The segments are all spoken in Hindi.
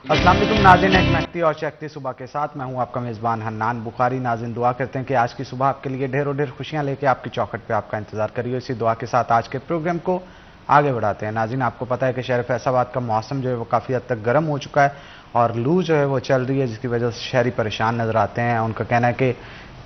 अस्सलाम वालेकुम नाज़रीन, एक महकती और चहकती सुबह के साथ मैं हूं आपका मेज़बान हन्नान बुखारी। नाज़रीन, दुआ करते हैं कि आज की सुबह आपके लिए ढेरों ढेर खुशियां लेके आपकी चौखट पे आपका इंतजार करिए। इसी दुआ के साथ आज के प्रोग्राम को आगे बढ़ाते हैं। नाज़रीन, आपको पता है कि शहर फैसलाबाद का मौसम जो है वो काफ़ी हद तक गर्म हो चुका है और लू जो है वो चल रही है, जिसकी वजह से शहरी परेशान नज़र आते हैं। उनका कहना है कि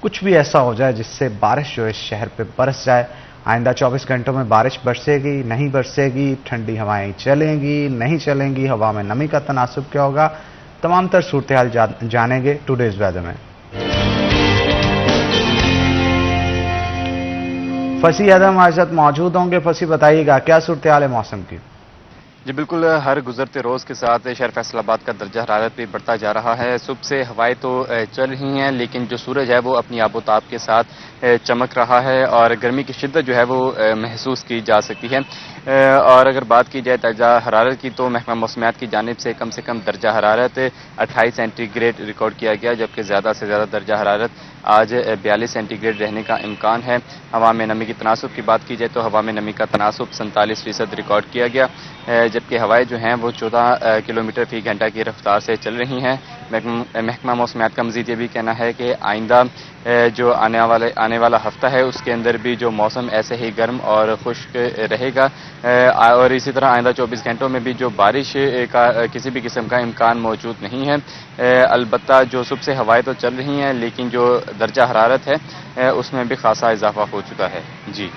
कुछ भी ऐसा हो जाए जिससे बारिश जो है शहर पर बरस जाए। आइंदा 24 घंटों में बारिश बरसेगी नहीं बरसेगी, ठंडी हवाएं चलेंगी नहीं चलेंगी, हवा में नमी का तनासुब क्या होगा, तमाम तर सूरत हाल जानेंगे टुडेज वेदर में। फसी अदम हमारे साथ मौजूद होंगे। फसी, बताइएगा क्या सूरत हाल है मौसम की? जी बिल्कुल, हर गुजरते रोज़ के साथ शहर फैसलाबाद का दर्जा हरारत भी बढ़ता जा रहा है। सुबह से हवाएं तो चल रही हैं, लेकिन जो सूरज है वो अपनी आबोताब के साथ चमक रहा है और गर्मी की शिद्दत जो है वो महसूस की जा सकती है। और अगर बात की जाए दर्जा हरारत की, तो महकमा मौसमियात की जानिब से कम दर्जा हरारत 28 सेंटीग्रेड रिकॉर्ड किया गया, जबकि ज़्यादा से ज़्यादा दर्जा हरारत आज 42 सेंटीग्रेड रहने का इम्कान है। हवा में नमी की तनासुब की बात की जाए तो हवा में नमी का तनासुब 47% रिकॉर्ड किया गया, जबकि हवाएं जो हैं वो 14 किलोमीटर फी घंटा की रफ्तार से चल रही हैं। महकमा मौसमियात का मज़ीद ये भी कहना है कि आइंदा जो आने वाला हफ्ता है उसके अंदर भी जो मौसम ऐसे ही गर्म और खुश्क रहेगा और इसी तरह आइंदा 24 घंटों में भी जो बारिश का किसी भी किस्म का इम्कान मौजूद नहीं है। अलबत्ता जो सुबह से हवाएं तो चल रही हैं, लेकिन जो दर्जा हरारत है उसमें भी खासा इजाफा हो चुका है। जी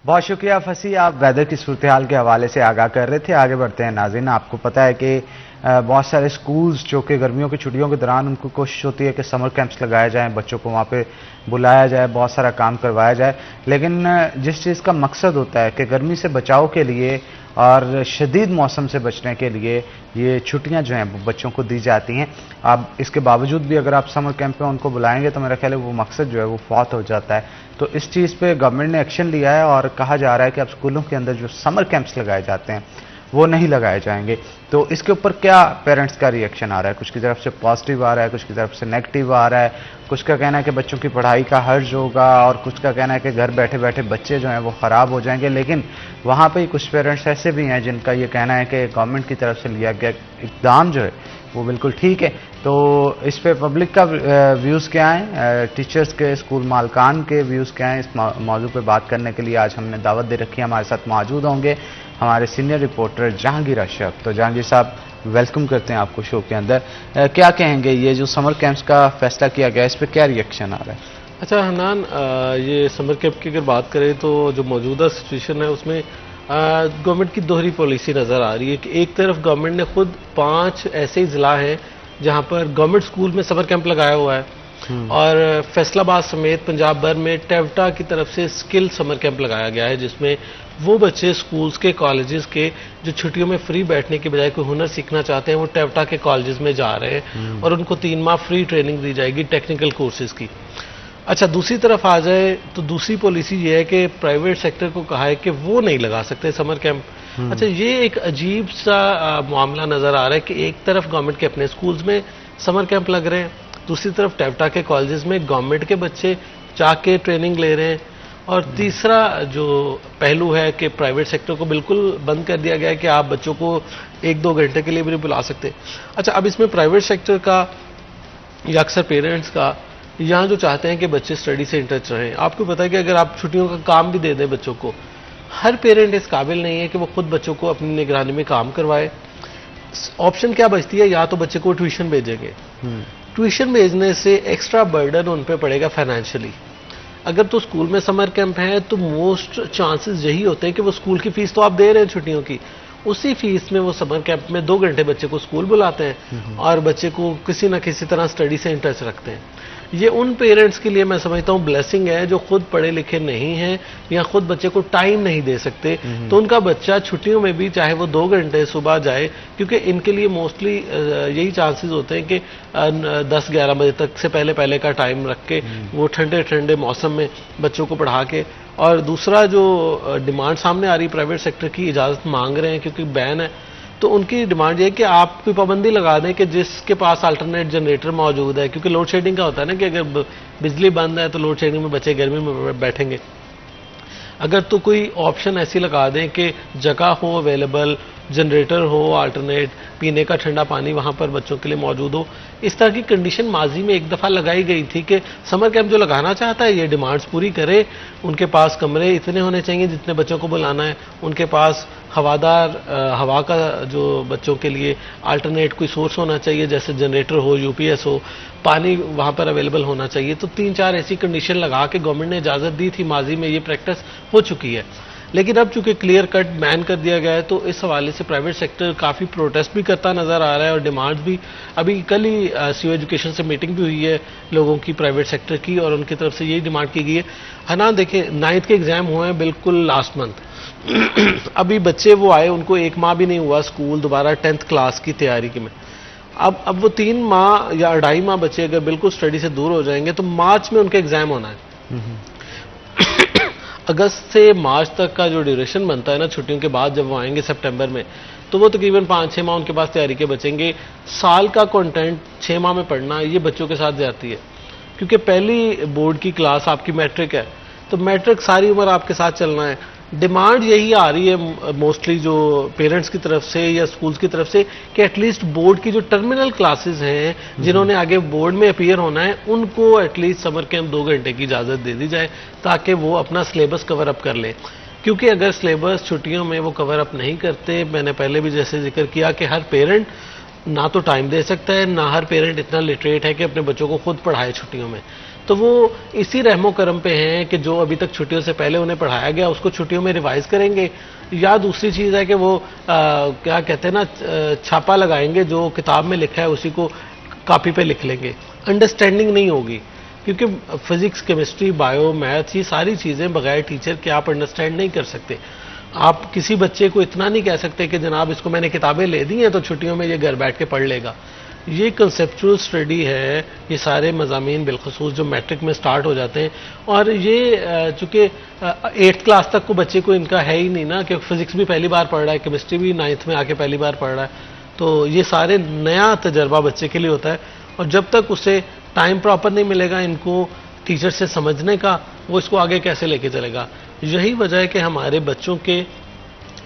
बहुत शुक्रिया फसी, आप वेदर की सूरत हाल के हवाले से आगाह कर रहे थे। आगे बढ़ते हैं नाज़रीन, आपको पता है कि बहुत सारे स्कूल्स जो कि गर्मियों की छुट्टियों के दौरान उनको कोशिश होती है कि समर कैंप्स लगाए जाएं, बच्चों को वहाँ पे बुलाया जाए, बहुत सारा काम करवाया जाए, लेकिन जिस चीज़ का मकसद होता है कि गर्मी से बचाव के लिए और शदीद मौसम से बचने के लिए ये छुट्टियां जो हैं बच्चों को दी जाती हैं। अब इसके बावजूद भी अगर आप समर कैंप में उनको बुलाएंगे तो मेरा ख्याल है वो मकसद जो है वो फौत हो जाता है। तो इस चीज़ पे गवर्नमेंट ने एक्शन लिया है और कहा जा रहा है कि अब स्कूलों के अंदर जो समर कैंप्स लगाए जाते हैं वो नहीं लगाए जाएंगे। तो इसके ऊपर क्या पेरेंट्स का रिएक्शन आ रहा है? कुछ की तरफ से पॉजिटिव आ रहा है, कुछ की तरफ से नेगेटिव आ रहा है। कुछ का कहना है कि बच्चों की पढ़ाई का हर्ज होगा और कुछ का कहना है कि घर बैठे बैठे बच्चे जो हैं वो ख़राब हो जाएंगे। लेकिन वहाँ पे ही कुछ पेरेंट्स ऐसे भी हैं जिनका ये कहना है कि गवर्नमेंट की तरफ से लिया गया इक़दाम जो है वो बिल्कुल ठीक है। तो इस पे पब्लिक का व्यूज़ क्या हैं, टीचर्स के, स्कूल मालकान के व्यूज़ क्या हैं, इस मौजू पे बात करने के लिए आज हमने दावत दे रखी है। हमारे साथ मौजूद होंगे हमारे सीनियर रिपोर्टर जहांगीर अशरफ। तो जहांगीर साहब, वेलकम करते हैं आपको शो के अंदर। क्या कहेंगे, ये जो समर कैंप्स का फैसला किया गया, इस पर क्या रिएक्शन आ रहा है? अच्छा हन्नान, ये समर कैंप की अगर बात करें तो जो मौजूदा सिचुएशन है उसमें गवर्नमेंट की दोहरी पॉलिसी नज़र आ रही है कि एक तरफ गवर्नमेंट ने खुद 5 ऐसे ज़िला हैं जहां पर गवर्नमेंट स्कूल में समर कैंप लगाया हुआ है और फैसलाबाद समेत पंजाब भर में टेवटा की तरफ से स्किल समर कैंप लगाया गया है, जिसमें वो बच्चे स्कूल्स के, कॉलेजेस के जो छुट्टियों में फ्री बैठने के बजाय कोई हुनर सीखना चाहते हैं वो टेवटा के कॉलेजेस में जा रहे हैं और उनको 3 माह फ्री ट्रेनिंग दी जाएगी टेक्निकल कोर्सेज की। अच्छा, दूसरी तरफ आ जाए तो दूसरी पॉलिसी ये है कि प्राइवेट सेक्टर को कहा है कि वो नहीं लगा सकते समर कैंप। अच्छा, ये एक अजीब सा मामला नज़र आ रहा है कि एक तरफ गवर्नमेंट के अपने स्कूल्स में समर कैंप लग रहे हैं, दूसरी तरफ टेवटा के कॉलेजेस में गवर्नमेंट के बच्चे जाके ट्रेनिंग ले रहे हैं, और तीसरा जो पहलू है कि प्राइवेट सेक्टर को बिल्कुल बंद कर दिया गया है कि आप बच्चों को 1-2 घंटे के लिए भी नहीं बुला सकते। अच्छा, अब इसमें प्राइवेट सेक्टर का या अक्सर पेरेंट्स का यहाँ जो चाहते हैं कि बच्चे स्टडी से इन टच रहें। आपको पता है कि अगर आप छुट्टियों का काम भी दे दें बच्चों को, हर पेरेंट इस काबिल नहीं है कि वो खुद बच्चों को अपनी निगरानी में काम करवाए। ऑप्शन क्या बचती है, या तो बच्चे को ट्यूशन भेजेंगे, ट्यूशन भेजने से एक्स्ट्रा बर्डन उन पर पड़ेगा फाइनेंशियली। अगर तो स्कूल में समर कैंप है तो मोस्ट चांसेस यही होते हैं कि वो स्कूल की फीस तो आप दे रहे हैं छुट्टियों की, उसी फीस में वो समर कैंप में 2 घंटे बच्चे को स्कूल बुलाते हैं और बच्चे को किसी ना किसी तरह स्टडी से इन टच रखते हैं। ये उन पेरेंट्स के लिए मैं समझता हूँ ब्लेसिंग है जो खुद पढ़े लिखे नहीं हैं या खुद बच्चे को टाइम नहीं दे सकते, तो उनका बच्चा छुट्टियों में भी चाहे वो 2 घंटे सुबह जाए, क्योंकि इनके लिए मोस्टली यही चांसेस होते हैं कि 10-11 बजे तक से पहले का टाइम रख के वो ठंडे ठंडे मौसम में बच्चों को पढ़ा के। और दूसरा जो डिमांड सामने आ रही प्राइवेट सेक्टर की, इजाज़त मांग रहे हैं क्योंकि बैन है, तो उनकी डिमांड ये है कि आप कोई पाबंदी लगा दें कि जिसके पास अल्टरनेट जनरेटर मौजूद है, क्योंकि लोड शेडिंग का होता है ना कि अगर बिजली बंद है तो लोड शेडिंग में बच्चे गर्मी में बैठेंगे। अगर तो कोई ऑप्शन ऐसी लगा दें कि जगह हो अवेलेबल जनरेटर हो, अल्टरनेट पीने का ठंडा पानी वहाँ पर बच्चों के लिए मौजूद हो। इस तरह की कंडीशन माजी में एक दफ़ा लगाई गई थी कि समर कैंप जो लगाना चाहता है ये डिमांड्स पूरी करे। उनके पास कमरे इतने होने चाहिए जितने बच्चों को बुलाना है, उनके पास हवादार हवा का जो बच्चों के लिए अल्टरनेट कोई सोर्स होना चाहिए, जैसे जनरेटर हो, यूपीएस हो, पानी वहाँ पर अवेलेबल होना चाहिए। तो 3-4 ऐसी कंडीशन लगा के गवर्नमेंट ने इजाज़त दी थी। माजी में ये प्रैक्टिस हो चुकी है, लेकिन अब चूंकि क्लियर कट बैन कर दिया गया है तो इस हवाले से प्राइवेट सेक्टर काफ़ी प्रोटेस्ट भी करता नज़र आ रहा है और डिमांड्स भी। अभी कल ही सीओ एजुकेशन से मीटिंग भी हुई है लोगों की, प्राइवेट सेक्टर की, और उनकी तरफ से यही डिमांड की गई है। हाँ, देखिए 9th के एग्ज़ाम हुए हैं बिल्कुल लास्ट मंथ। अभी बच्चे वो आए, उनको 1 माह भी नहीं हुआ स्कूल दोबारा 10th क्लास की तैयारी की में। अब वो 3 माह या 2.5 माह बच्चे अगर बिल्कुल स्टडी से दूर हो जाएंगे तो मार्च में उनके एग्ज़ाम होना है। अगस्त से मार्च तक का जो ड्यूरेशन बनता है ना छुट्टियों के बाद, जब वो आएंगे सितंबर में, तो वो तकरीबन 5-6 माह उनके पास तैयारी के बचेंगे। साल का कंटेंट 6 माह में पढ़ना ये बच्चों के साथ जाती है, क्योंकि पहली बोर्ड की क्लास आपकी मैट्रिक है, तो मैट्रिक सारी उम्र आपके साथ चलना है। डिमांड यही आ रही है मोस्टली जो पेरेंट्स की तरफ से या स्कूल्स की तरफ से कि एटलीस्ट बोर्ड की जो टर्मिनल क्लासेस हैं जिन्होंने आगे बोर्ड में अपीयर होना है, उनको एटलीस्ट समर कैंप 2 घंटे की इजाज़त दे दी जाए ताकि वो अपना सिलेबस कवर अप कर लें। क्योंकि अगर सिलेबस छुट्टियों में वो कवर अप नहीं करते, मैंने पहले भी जैसे जिक्र किया कि हर पेरेंट ना तो टाइम दे सकता है, ना हर पेरेंट इतना लिटरेट है कि अपने बच्चों को खुद पढ़ाए छुट्टियों में, तो वो इसी रहमो करम पे हैं कि जो अभी तक छुट्टियों से पहले उन्हें पढ़ाया गया उसको छुट्टियों में रिवाइज करेंगे, या दूसरी चीज़ है कि वो क्या कहते हैं ना, छापा लगाएंगे, जो किताब में लिखा है उसी को कॉपी पे लिख लेंगे। अंडरस्टैंडिंग नहीं होगी, क्योंकि फिजिक्स, केमिस्ट्री, बायो, मैथ, ये सारी चीज़ें बगैर टीचर के आप अंडरस्टैंड नहीं कर सकते। आप किसी बच्चे को इतना नहीं कह सकते कि जनाब इसको मैंने किताबें ले दी हैं तो छुट्टियों में ये घर बैठ के पढ़ लेगा। ये कंसेप्चुअल स्टडी है, ये सारे मज़ामीन बिलखसूस जो मैट्रिक में स्टार्ट हो जाते हैं, और ये चूँकि 8th क्लास तक को बच्चे को इनका है ही नहीं ना कि फिजिक्स भी पहली बार पढ़ रहा है, केमिस्ट्री भी 9th में आके पहली बार पढ़ रहा है, तो ये सारे नया तजर्बा बच्चे के लिए होता है। और जब तक उसे टाइम प्रॉपर नहीं मिलेगा इनको टीचर से समझने का, वो इसको आगे कैसे लेके चलेगा। यही वजह है कि हमारे बच्चों के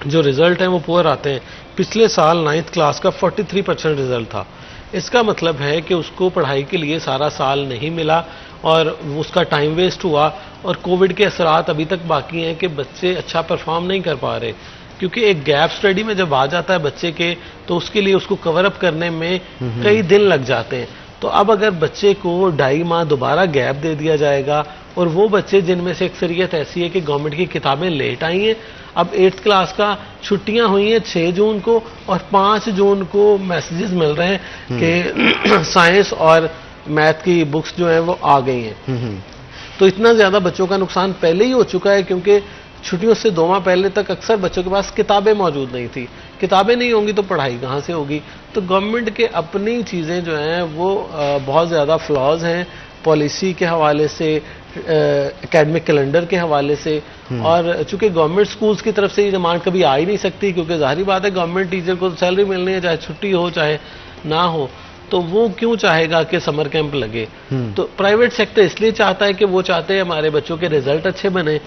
जो रिज़ल्ट हैं वो पुअर आते हैं। पिछले साल 9th क्लास का 43% रिज़ल्ट था। इसका मतलब है कि उसको पढ़ाई के लिए सारा साल नहीं मिला और उसका टाइम वेस्ट हुआ, और कोविड के असरात अभी तक बाकी हैं कि बच्चे अच्छा परफॉर्म नहीं कर पा रहे, क्योंकि एक गैप स्टडी में जब आ जाता है बच्चे के तो उसके लिए उसको कवर अप करने में कई दिन लग जाते हैं। तो अब अगर बच्चे को 2.5 माह दोबारा गैप दे दिया जाएगा, और वो बच्चे जिनमें से अक्सरियत ऐसी है कि गवर्नमेंट की किताबें लेट आई हैं, अब 8th क्लास का छुट्टियां हुई हैं 6 जून को, और 5 जून को मैसेजेस मिल रहे हैं कि साइंस और मैथ की बुक्स जो हैं वो आ गई हैं। तो इतना ज़्यादा बच्चों का नुकसान पहले ही हो चुका है, क्योंकि छुट्टियों से 2 माह पहले तक अक्सर बच्चों के पास किताबें मौजूद नहीं थी। किताबें नहीं होंगी तो पढ़ाई कहाँ से होगी। तो गवर्नमेंट के अपनी चीज़ें जो हैं वो बहुत ज़्यादा फ्लॉज हैं, पॉलिसी के हवाले से, एकेडमिक कैलेंडर के हवाले से, और चूंकि गवर्नमेंट स्कूल्स की तरफ से ये डिमांड कभी आ ही नहीं सकती, क्योंकि जाहिर बात है गवर्नमेंट टीचर को सैलरी मिलनी है, चाहे छुट्टी हो चाहे ना हो, तो वो क्यों चाहेगा कि समर कैंप लगे। तो प्राइवेट सेक्टर इसलिए चाहता है कि वो चाहते हैं हमारे बच्चों के रिजल्ट अच्छे बने,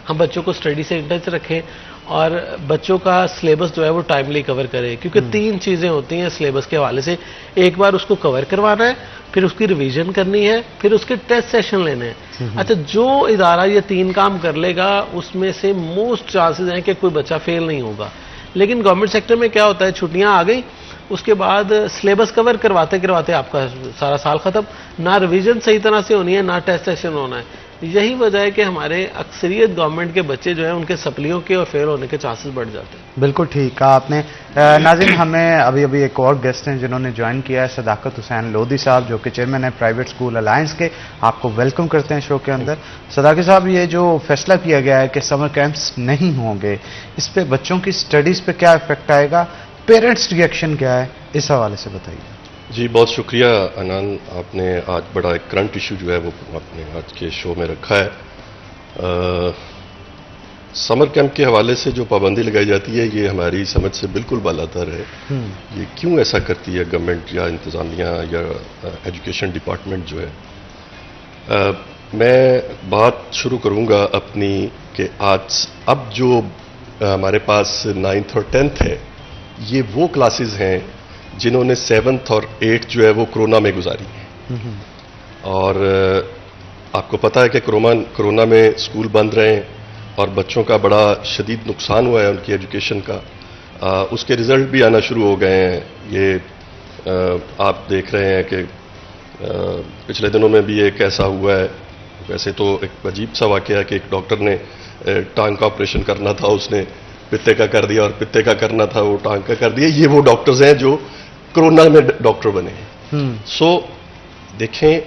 हम बच्चों को स्टडी से इन टच रखें, और बच्चों का सिलेबस जो है वो टाइमली कवर करे। क्योंकि 3 चीज़ें होती हैं सिलेबस के हवाले से, एक बार उसको कवर करवाना है, फिर उसकी रिवीजन करनी है, फिर उसके टेस्ट सेशन लेने हैं। अच्छा, जो इदारा ये 3 काम कर लेगा उसमें से मोस्ट चांसेस हैं कि कोई बच्चा फेल नहीं होगा। लेकिन गवर्नमेंट सेक्टर में क्या होता है, छुट्टियां आ गई, उसके बाद सिलेबस कवर करवाते करवाते आपका सारा साल खत्म, ना रिवीजन सही तरह से होनी है, ना टेस्ट सेशन होना है। यही वजह है कि हमारे अक्सरियत गवर्नमेंट के बच्चे जो हैं उनके सप्लियों के और फेल होने के चांसेस बढ़ जाते हैं। बिल्कुल ठीक कहा आपने। नाज़रीन, हमें अभी अभी एक और गेस्ट हैं जिन्होंने ज्वाइन किया है, सदाकत हुसैन लोधी साहब, जो कि चेयरमैन है प्राइवेट स्कूल अलायंस के। आपको वेलकम करते हैं शो के अंदर। सदाकत साहब, ये जो फैसला किया गया है कि समर कैंप्स नहीं होंगे, इस पे बच्चों की स्टडीज़ पे क्या इफेक्ट आएगा, पेरेंट्स रिएक्शन क्या है, इस हवाले से बताइए। जी, बहुत शुक्रिया अनान, आपने आज बड़ा एक करंट इशू जो है वो आपने आज के शो में रखा है। समर कैंप के हवाले से जो पाबंदी लगाई जाती है ये हमारी समझ से बिल्कुल बालातर है। ये क्यों ऐसा करती है गवर्नमेंट या इंतज़ामिया या एजुकेशन डिपार्टमेंट जो है। मैं बात शुरू करूँगा अपनी कि आज अब जो हमारे पास 9th और 10th है, ये वो क्लासेस हैं जिन्होंने 7th और 8th जो है वो कोरोना में गुजारी है। और आपको पता है कि कोरोना में स्कूल बंद रहे हैं और बच्चों का बड़ा शदीद नुकसान हुआ है उनकी एजुकेशन का। उसके रिजल्ट भी आना शुरू हो गए हैं। ये आप देख रहे हैं कि पिछले दिनों में भी एक ऐसा हुआ है। वैसे तो एक अजीब सा वाक़या है कि एक डॉक्टर ने टांग का ऑपरेशन करना था, उसने पित्ते का कर दिया, और पित्ते का करना था वो टांग का कर दिया। ये वो डॉक्टर्स हैं जो कोरोना में डॉक्टर बने हैं। सो देखें,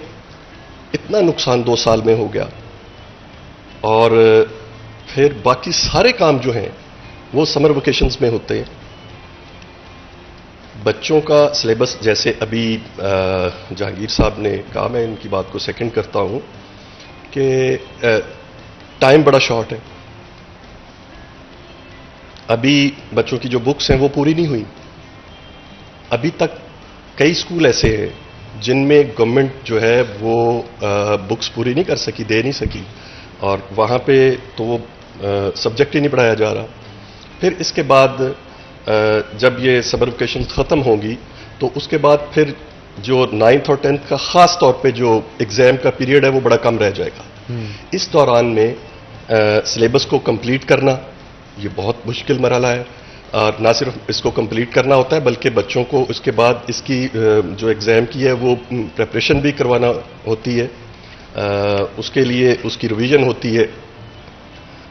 इतना नुकसान 2 साल में हो गया, और फिर बाकी सारे काम जो हैं वो समर वेकेशंस में होते हैं। बच्चों का सिलेबस, जैसे अभी जहांगीर साहब ने कहा, मैं इनकी बात को सेकंड करता हूं कि टाइम बड़ा शॉर्ट है। अभी बच्चों की जो बुक्स हैं वो पूरी नहीं हुई। अभी तक कई स्कूल ऐसे हैं जिनमें गवर्नमेंट जो है वो बुक्स पूरी नहीं कर सकी, दे नहीं सकी, और वहाँ पे तो वो सब्जेक्ट ही नहीं पढ़ाया जा रहा। फिर इसके बाद जब ये समर वेकेशन ख़त्म होंगी तो उसके बाद फिर जो 9th और 10th का ख़ास तौर पे जो एग्ज़ाम का पीरियड है वो बड़ा कम रह जाएगा। इस दौरान में सिलेबस को कंप्लीट करना ये बहुत मुश्किल मरहला है, और ना सिर्फ इसको कंप्लीट करना होता है बल्कि बच्चों को उसके बाद इसकी जो एग्ज़ाम की है वो प्रिपरेशन भी करवाना होती है, उसके लिए उसकी रिवीजन होती है।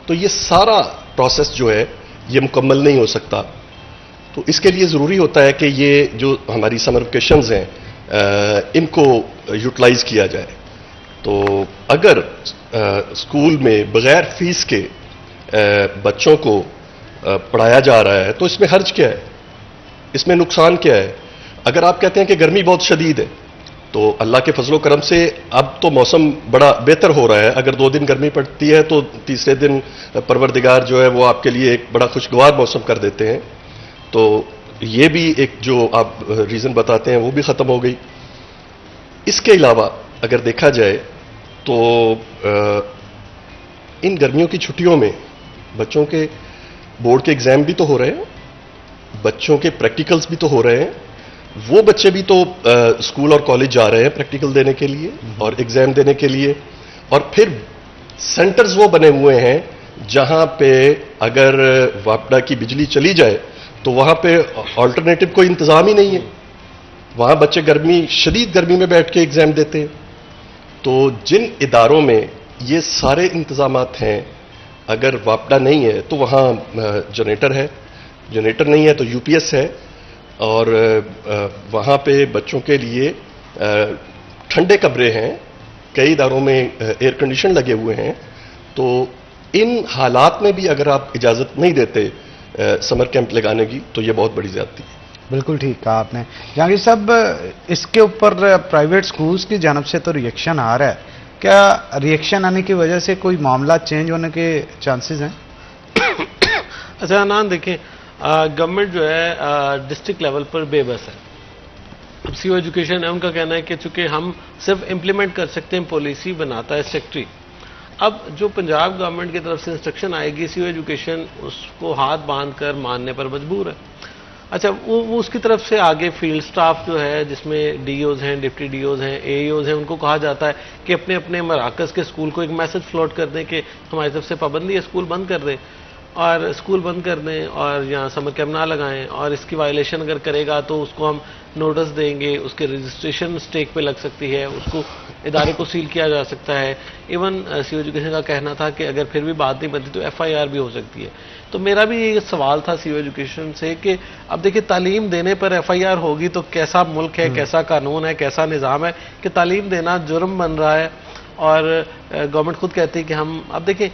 तो ये सारा प्रोसेस जो है ये मुकम्मल नहीं हो सकता। तो इसके लिए ज़रूरी होता है कि ये जो हमारी समर वेकेशंस हैं इनको यूटिलाइज़ किया जाए। तो अगर स्कूल में बग़ैर फीस के बच्चों को पढ़ाया जा रहा है तो इसमें हर्ज क्या है, इसमें नुकसान क्या है? अगर आप कहते हैं कि गर्मी बहुत शदीद है तो अल्लाह के फजलो करम से अब तो मौसम बड़ा बेहतर हो रहा है। अगर 2 दिन गर्मी पड़ती है तो तीसरे दिन परवरदिगार जो है वो आपके लिए एक बड़ा खुशगवार मौसम कर देते हैं। तो ये भी एक जो आप रीज़न बताते हैं वो भी ख़त्म हो गई। इसके अलावा अगर देखा जाए तो इन गर्मियों की छुट्टियों में बच्चों के बोर्ड के एग्ज़ाम भी तो हो रहे हैं, बच्चों के प्रैक्टिकल्स भी तो हो रहे हैं। वो बच्चे भी तो स्कूल और कॉलेज जा रहे हैं प्रैक्टिकल देने के लिए और एग्ज़ाम देने के लिए, और फिर सेंटर्स वो बने हुए हैं जहां पे अगर वापडा की बिजली चली जाए तो वहां पे ऑल्टरनेटिव कोई इंतज़ाम ही नहीं है। वहां बच्चे शदीद गर्मी में बैठ के एग्ज़ाम देते हैं। तो जिन इदारों में ये सारे इंतज़ामात हैं, अगर वापडा नहीं है तो वहाँ जनरेटर है, जनरेटर नहीं है तो यूपीएस है, और वहाँ पे बच्चों के लिए ठंडे कमरे हैं, कई इदारों में एयर कंडीशन लगे हुए हैं। तो इन हालात में भी अगर आप इजाज़त नहीं देते समर कैंप लगाने की तो ये बहुत बड़ी ज़्यादती है। बिल्कुल ठीक कहा आपने जहांगीर साहब। इसके ऊपर प्राइवेट स्कूल्स की जानब से तो रिएक्शन आ रहा है, क्या रिएक्शन आने की वजह से कोई मामला चेंज होने के चांसेस हैं? अच्छा अनान, देखें गवर्नमेंट जो है डिस्ट्रिक्ट लेवल पर बेबस है। अब सीओ एजुकेशन है, उनका कहना है कि चूंकि हम सिर्फ इम्प्लीमेंट कर सकते हैं, पॉलिसी बनाता है सेक्रेटरी। अब जो पंजाब गवर्नमेंट की तरफ से इंस्ट्रक्शन आएगी, सीओ एजुकेशन उसको हाथ बांध कर मानने पर मजबूर है। अच्छा, वो उसकी तरफ से आगे फील्ड स्टाफ जो है जिसमें डीओज हैं, डिप्टी डीओज हैं, एईओज हैं, उनको कहा जाता है कि अपने अपने मराकज़ के स्कूल को एक मैसेज फ्लोट कर दें कि हमारी तरफ से पाबंदी है, स्कूल बंद कर दें, और स्कूल बंद कर दें और यहाँ समर कैंप ना लगाएं, और इसकी वायलेशन अगर करेगा तो उसको हम नोटिस देंगे, उसके रजिस्ट्रेशन स्टेक पे लग सकती है, उसको इदारे को सील किया जा सकता है। इवन सीओ एजुकेशन का कहना था कि अगर फिर भी बात नहीं बनती तो एफआईआर भी हो सकती है। तो मेरा भी ये सवाल था सीओ एजुकेशन से कि अब देखिए, तालीम देने पर एफआईआर होगी तो कैसा मुल्क है, कैसा कानून है, कैसा निज़ाम है कि तालीम देना जुर्म बन रहा है। और गवर्नमेंट खुद कहती है कि हम, अब देखिए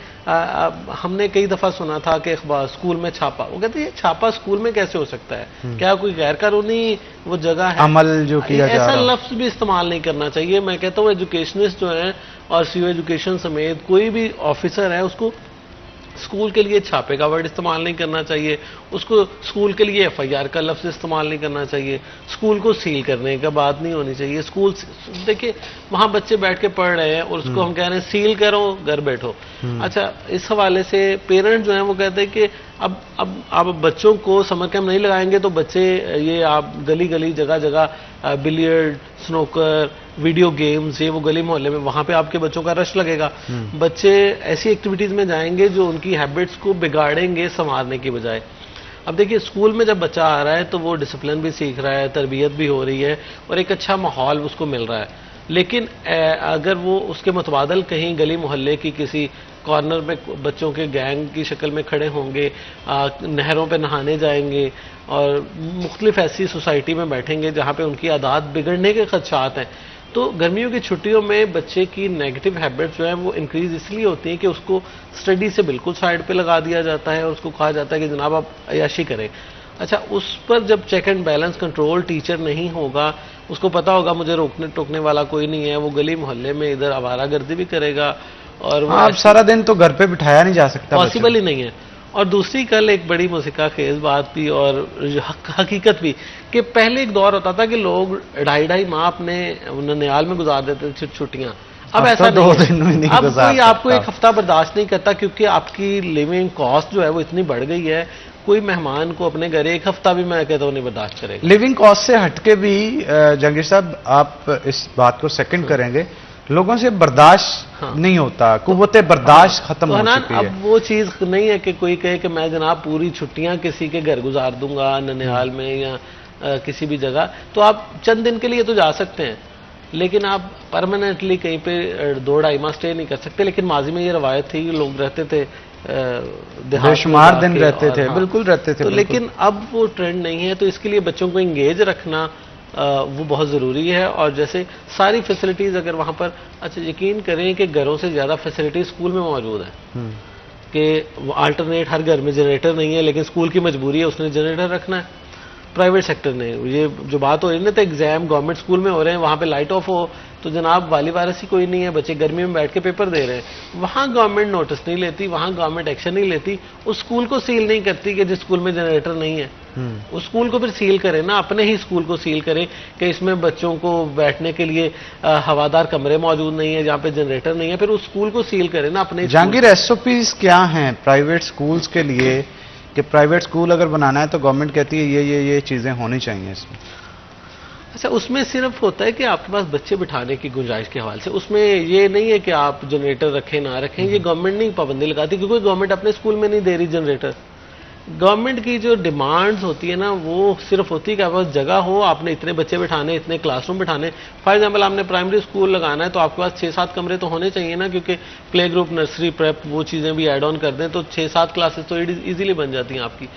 हमने कई दफ़ा सुना था कि स्कूल में छापा, वो कहते हैं छापा स्कूल में कैसे हो सकता है, क्या कोई गैर कानूनी वो जगह है, अमल जो किया जा रहा है, ऐसा लफ्ज़ भी इस्तेमाल नहीं करना चाहिए। मैं कहता हूँ एजुकेशनिस्ट जो हैं और सीओ एजुकेशन समेत कोई भी ऑफिसर है उसको स्कूल के लिए छापे का वर्ड इस्तेमाल नहीं करना चाहिए, उसको स्कूल के लिए एफआईआर का लफ्ज़ इस्तेमाल नहीं करना चाहिए, स्कूल को सील करने का बात नहीं होनी चाहिए। स्कूल देखिए वहाँ बच्चे बैठ के पढ़ रहे हैं और उसको हम कह रहे हैं सील करो, घर बैठो। अच्छा, इस हवाले से पेरेंट्स जो हैं वो कहते हैं कि अब बच्चों को समर कैंप नहीं लगाएंगे तो बच्चे ये आप गली गली जगह जगह बिलियर्ड, स्नोकर, वीडियो गेम्स, ये वो गली मोहल्ले में वहां पे आपके बच्चों का रश लगेगा। बच्चे ऐसी एक्टिविटीज में जाएंगे जो उनकी हैबिट्स को बिगाड़ेंगे संवारने की बजाय। अब देखिए स्कूल में जब बच्चा आ रहा है तो वो डिसिप्लिन भी सीख रहा है, तरबियत भी हो रही है और एक अच्छा माहौल उसको मिल रहा है। लेकिन अगर वो उसके मुतबादल कहीं गली मोहल्ले की किसी कॉर्नर में बच्चों के गैंग की शक्ल में खड़े होंगे, नहरों पे नहाने जाएंगे और मुख्तलिफ ऐसी सोसाइटी में बैठेंगे जहाँ पे उनकी आदत बिगड़ने के खदशात हैं, तो गर्मियों की छुट्टियों में बच्चे की नेगेटिव हैबिट्स जो है वो इंक्रीज इसलिए होती हैं कि उसको स्टडी से बिल्कुल साइड पे लगा दिया जाता है और उसको कहा जाता है कि जनाब आप अयाशी करें। अच्छा, उस पर जब check and balance control teacher नहीं होगा, उसको पता होगा मुझे रोकने टोकने वाला कोई नहीं है, वो गली मोहल्ले में इधर आवारागर्दी भी करेगा और वो आप सारा दिन तो घर पे बिठाया नहीं जा सकता, पॉसिबल ही नहीं है। और दूसरी कल एक बड़ी मुसिका खेज बात थी और हकीकत भी कि पहले एक दौर होता था कि लोग 2.5 माह अपने ननिहाल में गुजार देते थे छुट्टियां। अब ऐसा तो नहीं, अब कोई आपको एक हफ्ता बर्दाश्त नहीं करता क्योंकि आपकी लिविंग कॉस्ट जो है वो इतनी बढ़ गई है। कोई मेहमान को अपने घर एक हफ्ता भी मैं कहता हूँ नहीं बर्दाश्त करेगा। लिविंग कॉस्ट से हटके भी जहांगीर साहब आप इस बात को सेकंड करेंगे, लोगों से बर्दाश्त नहीं होता, कुव्वते बर्दाश्त खत्म हो चुकी है। अब वो चीज नहीं है कि कोई कहे कि मैं जनाब पूरी छुट्टियां किसी के घर गुजार दूंगा ननिहाल में या किसी भी जगह, तो आप चंद दिन के लिए तो जा सकते हैं लेकिन आप परमानेंटली कहीं पे 2-2.5 माह स्टे नहीं कर सकते। लेकिन माजी में ये रवायत थी, लोग रहते थे बेशुमार दिन रहते थे, बिल्कुल रहते थे। तो लेकिन अब वो ट्रेंड नहीं है, तो इसके लिए बच्चों को इंगेज रखना वो बहुत ज़रूरी है। और जैसे सारी फैसिलिटीज़ अगर वहाँ पर, अच्छा यकीन करें कि घरों से ज़्यादा फैसिलिटीज स्कूल में मौजूद है कि अल्टरनेट हर घर में जनरेटर नहीं है लेकिन स्कूल की मजबूरी है उसने जनरेटर रखना है। प्राइवेट सेक्टर ने ये जो बात हो रही है ना, तो एग्जाम गवर्नमेंट स्कूल में हो रहे हैं, वहाँ पे लाइट ऑफ हो तो जनाब वाली वारसी कोई नहीं है, बच्चे गर्मी में बैठ के पेपर दे रहे हैं, वहाँ गवर्नमेंट नोटिस नहीं लेती, वहाँ गवर्नमेंट एक्शन नहीं लेती, उस स्कूल को सील नहीं करती कि जिस स्कूल में जनरेटर नहीं है। उस स्कूल को फिर सील करें ना, अपने ही स्कूल को सील करें कि इसमें बच्चों को बैठने के लिए हवादार कमरे मौजूद नहीं है, जहाँ पे जनरेटर नहीं है, फिर उस स्कूल को सील करें ना अपने। जहांगीर एसओपीज क्या हैं प्राइवेट स्कूल्स के लिए कि प्राइवेट स्कूल अगर बनाना है तो गवर्नमेंट कहती है ये चीजें होनी चाहिए इसमें? अच्छा, उसमें सिर्फ होता है कि आपके पास बच्चे बिठाने की गुंजाइश के हवाले से, उसमें ये नहीं है कि आप जनरेटर रखें ना रखें, ये गवर्नमेंट नहीं पाबंदी लगाती क्योंकि गवर्नमेंट अपने स्कूल में नहीं दे रही जनरेटर। गवर्नमेंट की जो डिमांड्स होती है ना वो सिर्फ होती है कि आपके पास जगह हो, आपने इतने बच्चे बिठाने, इतने क्लासरूम बिठाने। फॉर एग्जाम्पल आपने प्राइमरी स्कूल लगाना है तो आपके पास 6-7 कमरे तो होने चाहिए ना, क्योंकि प्ले ग्रुप, नर्सरी, प्रेप वो चीज़ें भी ऐड ऑन कर दें तो 6-7 क्लासेस तो ईजिली बन जाती हैं आपकी।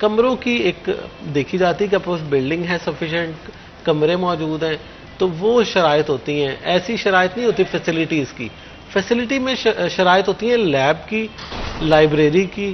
कमरों की एक देखी जाती है कि आपके पास बिल्डिंग है, सफिशेंट कमरे मौजूद हैं, तो वो शराइत होती हैं। ऐसी शराइत नहीं होती फैसिलिटीज़ की। फैसिलिटी में शराइत होती हैं लैब की, लाइब्रेरी की,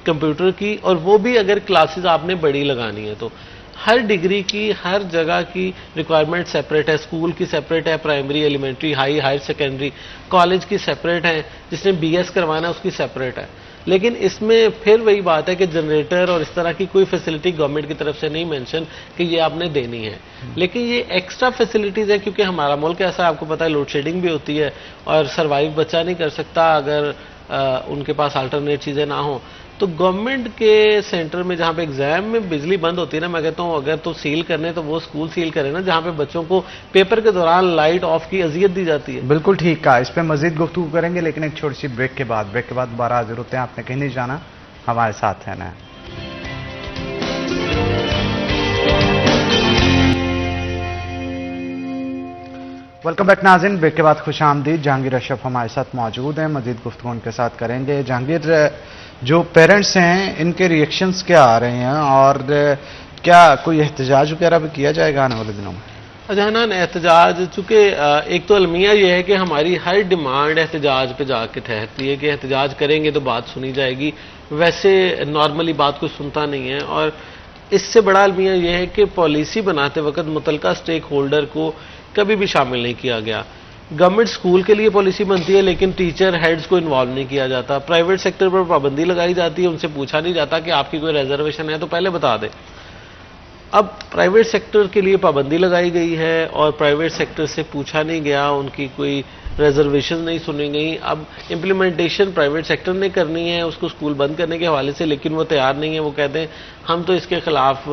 कंप्यूटर की, और वो भी अगर क्लासेस आपने बड़ी लगानी है तो हर डिग्री की, हर जगह की रिक्वायरमेंट सेपरेट है। स्कूल की सेपरेट है, primary, elementary, higher secondary, college की सेपरेट है, जिसने बीएस करवाना है उसकी सेपरेट है। लेकिन इसमें फिर वही बात है कि जनरेटर और इस तरह की कोई फैसिलिटी गवर्नमेंट की तरफ से नहीं मेंशन कि ये आपने देनी है। लेकिन ये एक्स्ट्रा फैसिलिटीज़ है क्योंकि हमारा मुल्क ऐसा, आपको पता है, लोड शेडिंग भी होती है और सर्वाइव बच्चा नहीं कर सकता अगर उनके पास अल्टरनेट चीज़ें ना हो। तो गवर्नमेंट के सेंटर में जहाँ पे एग्जाम में बिजली बंद होती है ना, मैं कहता हूँ अगर तो सील करने तो वो स्कूल सील करें ना जहाँ पे बच्चों को पेपर के दौरान लाइट ऑफ की अजियत दी जाती है। बिल्कुल ठीक कहा, इस पे मजीद गुफ्तगू करेंगे लेकिन एक छोटी सी ब्रेक के बाद दोबारा हाजिर होते हैं। आपने कहीं नहीं जाना, हमारे साथ है ना। वेलकम बैक नाज़रीन, ब्रेक के बाद खुश आमदीद। जहांगीर अशरफ हमारे साथ मौजूद हैं, मजीद गुफ्तगू उनके साथ करेंगे। जहांगीर, जो पेरेंट्स हैं इनके रिएक्शंस क्या आ रहे हैं और क्या कोई एहतजाज वगैरह भी किया जाएगा आने वाले दिनों में? अजहनान, एहतजाज, चूँकि एक तो अलमिया ये है कि हमारी हर डिमांड एहतजाज पे जाके ठहरती है कि एहतजाज करेंगे तो बात सुनी जाएगी। वैसे नॉर्मली बात कोई सुनता नहीं है। और इससे बड़ा अलमिया ये है कि पॉलिसी बनाते वक्त मुतलका स्टेक होल्डर को कभी भी शामिल नहीं किया गया। गवर्नमेंट स्कूल के लिए पॉलिसी बनती है लेकिन टीचर हेड्स को इन्वॉल्व नहीं किया जाता। प्राइवेट सेक्टर पर पाबंदी लगाई जाती है, उनसे पूछा नहीं जाता कि आपकी कोई रिजर्वेशन है तो पहले बता दें। अब प्राइवेट सेक्टर के लिए पाबंदी लगाई गई है और प्राइवेट सेक्टर से पूछा नहीं गया, उनकी कोई रिजर्वेशन नहीं सुनी गई। अब इम्प्लीमेंटेशन प्राइवेट सेक्टर ने करनी है उसको स्कूल बंद करने के हवाले से, लेकिन वो तैयार नहीं है। वो कहते हैं हम तो इसके खिलाफ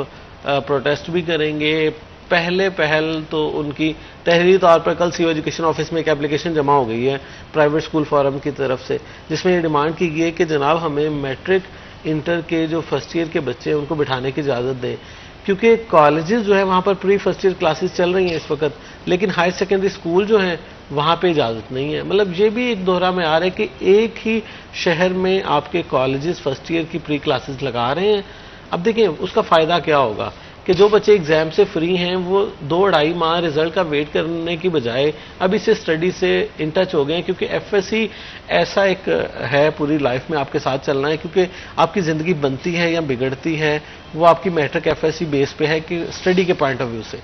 प्रोटेस्ट भी करेंगे। पहल तो उनकी तहरीरी तौर पर कल सीओ एजुकेशन ऑफिस में एक एप्लीकेशन जमा हो गई है प्राइवेट स्कूल फोरम की तरफ से, जिसमें ये डिमांड की गई है कि जनाब हमें मैट्रिक इंटर के जो फर्स्ट ईयर के बच्चे हैं उनको बिठाने की इजाज़त दें, क्योंकि कॉलेजेस जो है वहाँ पर प्री फर्स्ट ईयर क्लासेस चल रही हैं इस वक्त, लेकिन हायर सेकेंडरी स्कूल जो हैं वहाँ पे इजाज़त नहीं है। मतलब ये भी एक दोहरा में आ रहा है कि एक ही शहर में आपके कॉलेजेस फर्स्ट ईयर की प्री क्लासेस लगा रहे हैं। अब देखिए उसका फ़ायदा क्या होगा कि जो बच्चे एग्जाम से फ्री हैं वो 2-2.5 माह रिजल्ट का वेट करने की बजाय अभी से स्टडी से इन टच हो गए हैं, क्योंकि एफएससी ऐसा एक है पूरी लाइफ में आपके साथ चलना है, क्योंकि आपकी ज़िंदगी बनती है या बिगड़ती है वो आपकी मैट्रिक एफएससी बेस पे है कि स्टडी के पॉइंट ऑफ व्यू से।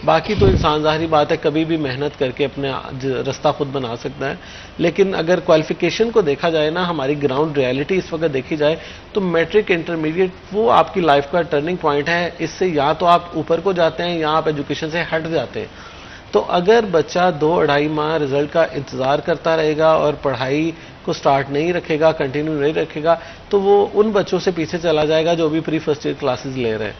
बाकी तो इंसान ज़ाहिरी बात है कभी भी मेहनत करके अपने रास्ता खुद बना सकता है, लेकिन अगर क्वालिफिकेशन को देखा जाए ना, हमारी ग्राउंड रियलिटी इस वक्त देखी जाए तो मैट्रिक इंटरमीडिएट वो आपकी लाइफ का टर्निंग पॉइंट है। इससे या तो आप ऊपर को जाते हैं या आप एजुकेशन से हट जाते हैं। तो अगर बच्चा 2-2.5 माह रिजल्ट का इंतज़ार करता रहेगा और पढ़ाई को स्टार्ट नहीं रखेगा, कंटिन्यू नहीं रखेगा, तो वो उन बच्चों से पीछे चला जाएगा जो भी प्री फर्स्ट ईयर क्लासेस ले रहे हैं।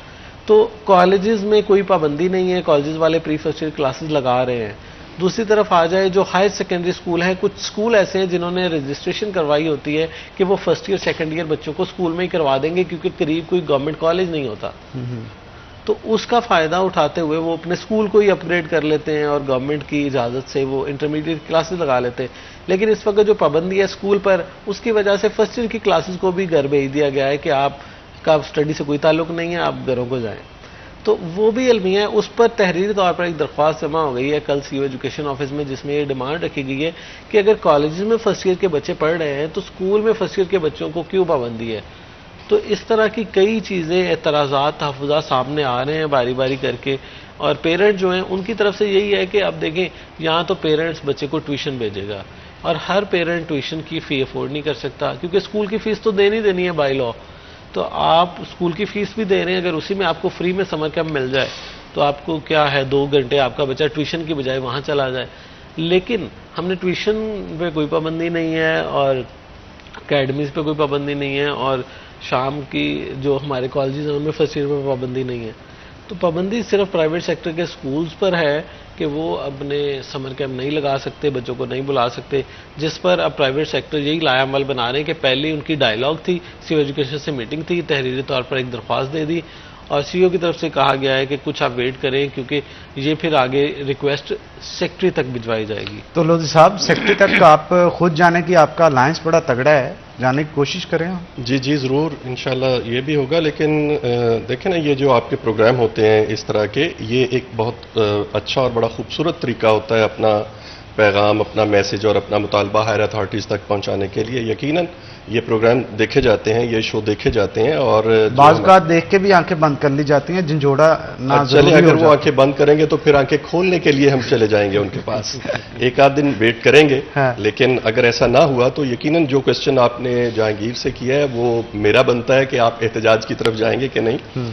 तो कॉलेजेस में कोई पाबंदी नहीं है, कॉलेजेस वाले प्री फर्स्ट ईयर क्लासेस लगा रहे हैं। दूसरी तरफ आ जाए जो हायर सेकेंडरी स्कूल हैं, कुछ स्कूल ऐसे हैं जिन्होंने रजिस्ट्रेशन करवाई होती है कि वो फर्स्ट ईयर सेकेंड ईयर बच्चों को स्कूल में ही करवा देंगे क्योंकि करीब कोई गवर्नमेंट कॉलेज नहीं होता। तो उसका फ़ायदा उठाते हुए वो अपने स्कूल को ही अपग्रेड कर लेते हैं और गवर्नमेंट की इजाज़त से वो इंटरमीडिएट क्लासेस लगा लेते हैं। लेकिन इस वक्त जो पाबंदी है स्कूल पर, उसकी वजह से फर्स्ट ईयर की क्लासेस को भी घर भेज दिया गया है कि आपका स्टडी से कोई ताल्लुक नहीं है, आप घरों को जाएं। तो वो भी अलमिया है, उस पर तहरीरी तौर पर एक दरख्वास्त जमा हो गई है कल सीओ एजुकेशन ऑफिस में, जिसमें ये डिमांड रखी गई है कि अगर कॉलेजेस में फर्स्ट ईयर के बच्चे पढ़ रहे हैं तो स्कूल में फर्स्ट ईयर के बच्चों को क्यों पाबंदी है। तो इस तरह की कई चीज़ें, एतराज़ात, तहफ़्फ़ुज़ात सामने आ रहे हैं बारी बारी करके, और पेरेंट जो हैं उनकी तरफ से यही है कि अब देखें यहाँ तो पेरेंट्स बच्चे को ट्यूशन भेजेगा और हर पेरेंट ट्यूशन की फ़ी अफोर्ड नहीं कर सकता, क्योंकि स्कूल की फ़ीस तो देनी है बाय लॉ। तो आप स्कूल की फ़ीस भी दे रहे हैं, अगर उसी में आपको फ्री में समर कैंप मिल जाए तो आपको क्या है 2 घंटे आपका बच्चा ट्यूशन की बजाय वहाँ चला जाए। लेकिन हमने ट्यूशन पे कोई पाबंदी नहीं है और अकेडमीज़ पे कोई पाबंदी नहीं है और शाम की जो हमारे कॉलेजेस हैं उनमें फर्स्ट ईयर में पाबंदी नहीं है। तो पाबंदी सिर्फ प्राइवेट सेक्टर के स्कूल्स पर है कि वो अपने समर कैंप नहीं लगा सकते, बच्चों को नहीं बुला सकते, जिस पर अब प्राइवेट सेक्टर यही लायामल बना रहे हैं कि पहले उनकी डायलॉग थी, सीओ एजुकेशन से मीटिंग थी, तहरीरी तौर पर एक दरख्वास्त दे दी और सीओ की तरफ से कहा गया है कि कुछ आप वेट करें क्योंकि ये फिर आगे रिक्वेस्ट सेक्रेटरी तक भिजवाई जाएगी। तो लोधी साहब, सेक्रेटरी तक आप खुद जाने की आपका अलायंस बड़ा तगड़ा है, जाने की कोशिश करें हम। जी ज़रूर, इंशाल्लाह ये भी होगा। लेकिन देखें ना, ये जो आपके प्रोग्राम होते हैं इस तरह के, ये एक बहुत अच्छा और बड़ा खूबसूरत तरीका होता है अपना पैगाम, अपना मैसेज और अपना मुतालबा हायर अथॉरिटीज़ तक पहुंचाने के लिए। यकीनन ये प्रोग्राम देखे जाते हैं, ये शो देखे जाते हैं और बाज़ देख के भी आंखें बंद कर ली जाती हैं, झंझोड़ा ना चले, अगर वो आंखें बंद करेंगे तो फिर आंखें खोलने के लिए हम चले जाएंगे उनके पास। एक आध दिन वेट करेंगे। हाँ। लेकिन अगर ऐसा ना हुआ तो यकीनन जो क्वेश्चन आपने जहांगीर से किया है वो मेरा बनता है कि आप एहतजाज की तरफ जाएंगे कि नहीं।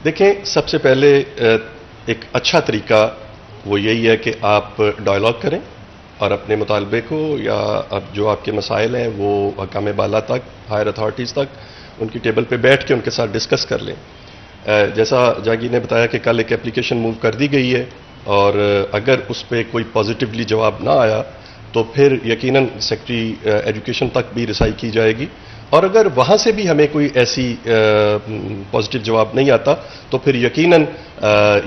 देखें, सबसे पहले एक अच्छा तरीका वो यही है कि आप डायलॉग करें और अपने मुतालबे को या अब जो आपके मसाइल हैं वो हकाम बाला तक, हायर अथॉरिटीज़ तक, उनकी टेबल पे बैठ के उनके साथ डिस्कस कर लें। जैसा जहांगीर ने बताया कि कल एक एप्लीकेशन मूव कर दी गई है और अगर उस पर कोई पॉजिटिवली जवाब ना आया तो फिर यकीनन सेक्रेटरी एजुकेशन तक भी रिसाई की जाएगी और अगर वहाँ से भी हमें कोई ऐसी पॉजिटिव जवाब नहीं आता तो फिर यकीनन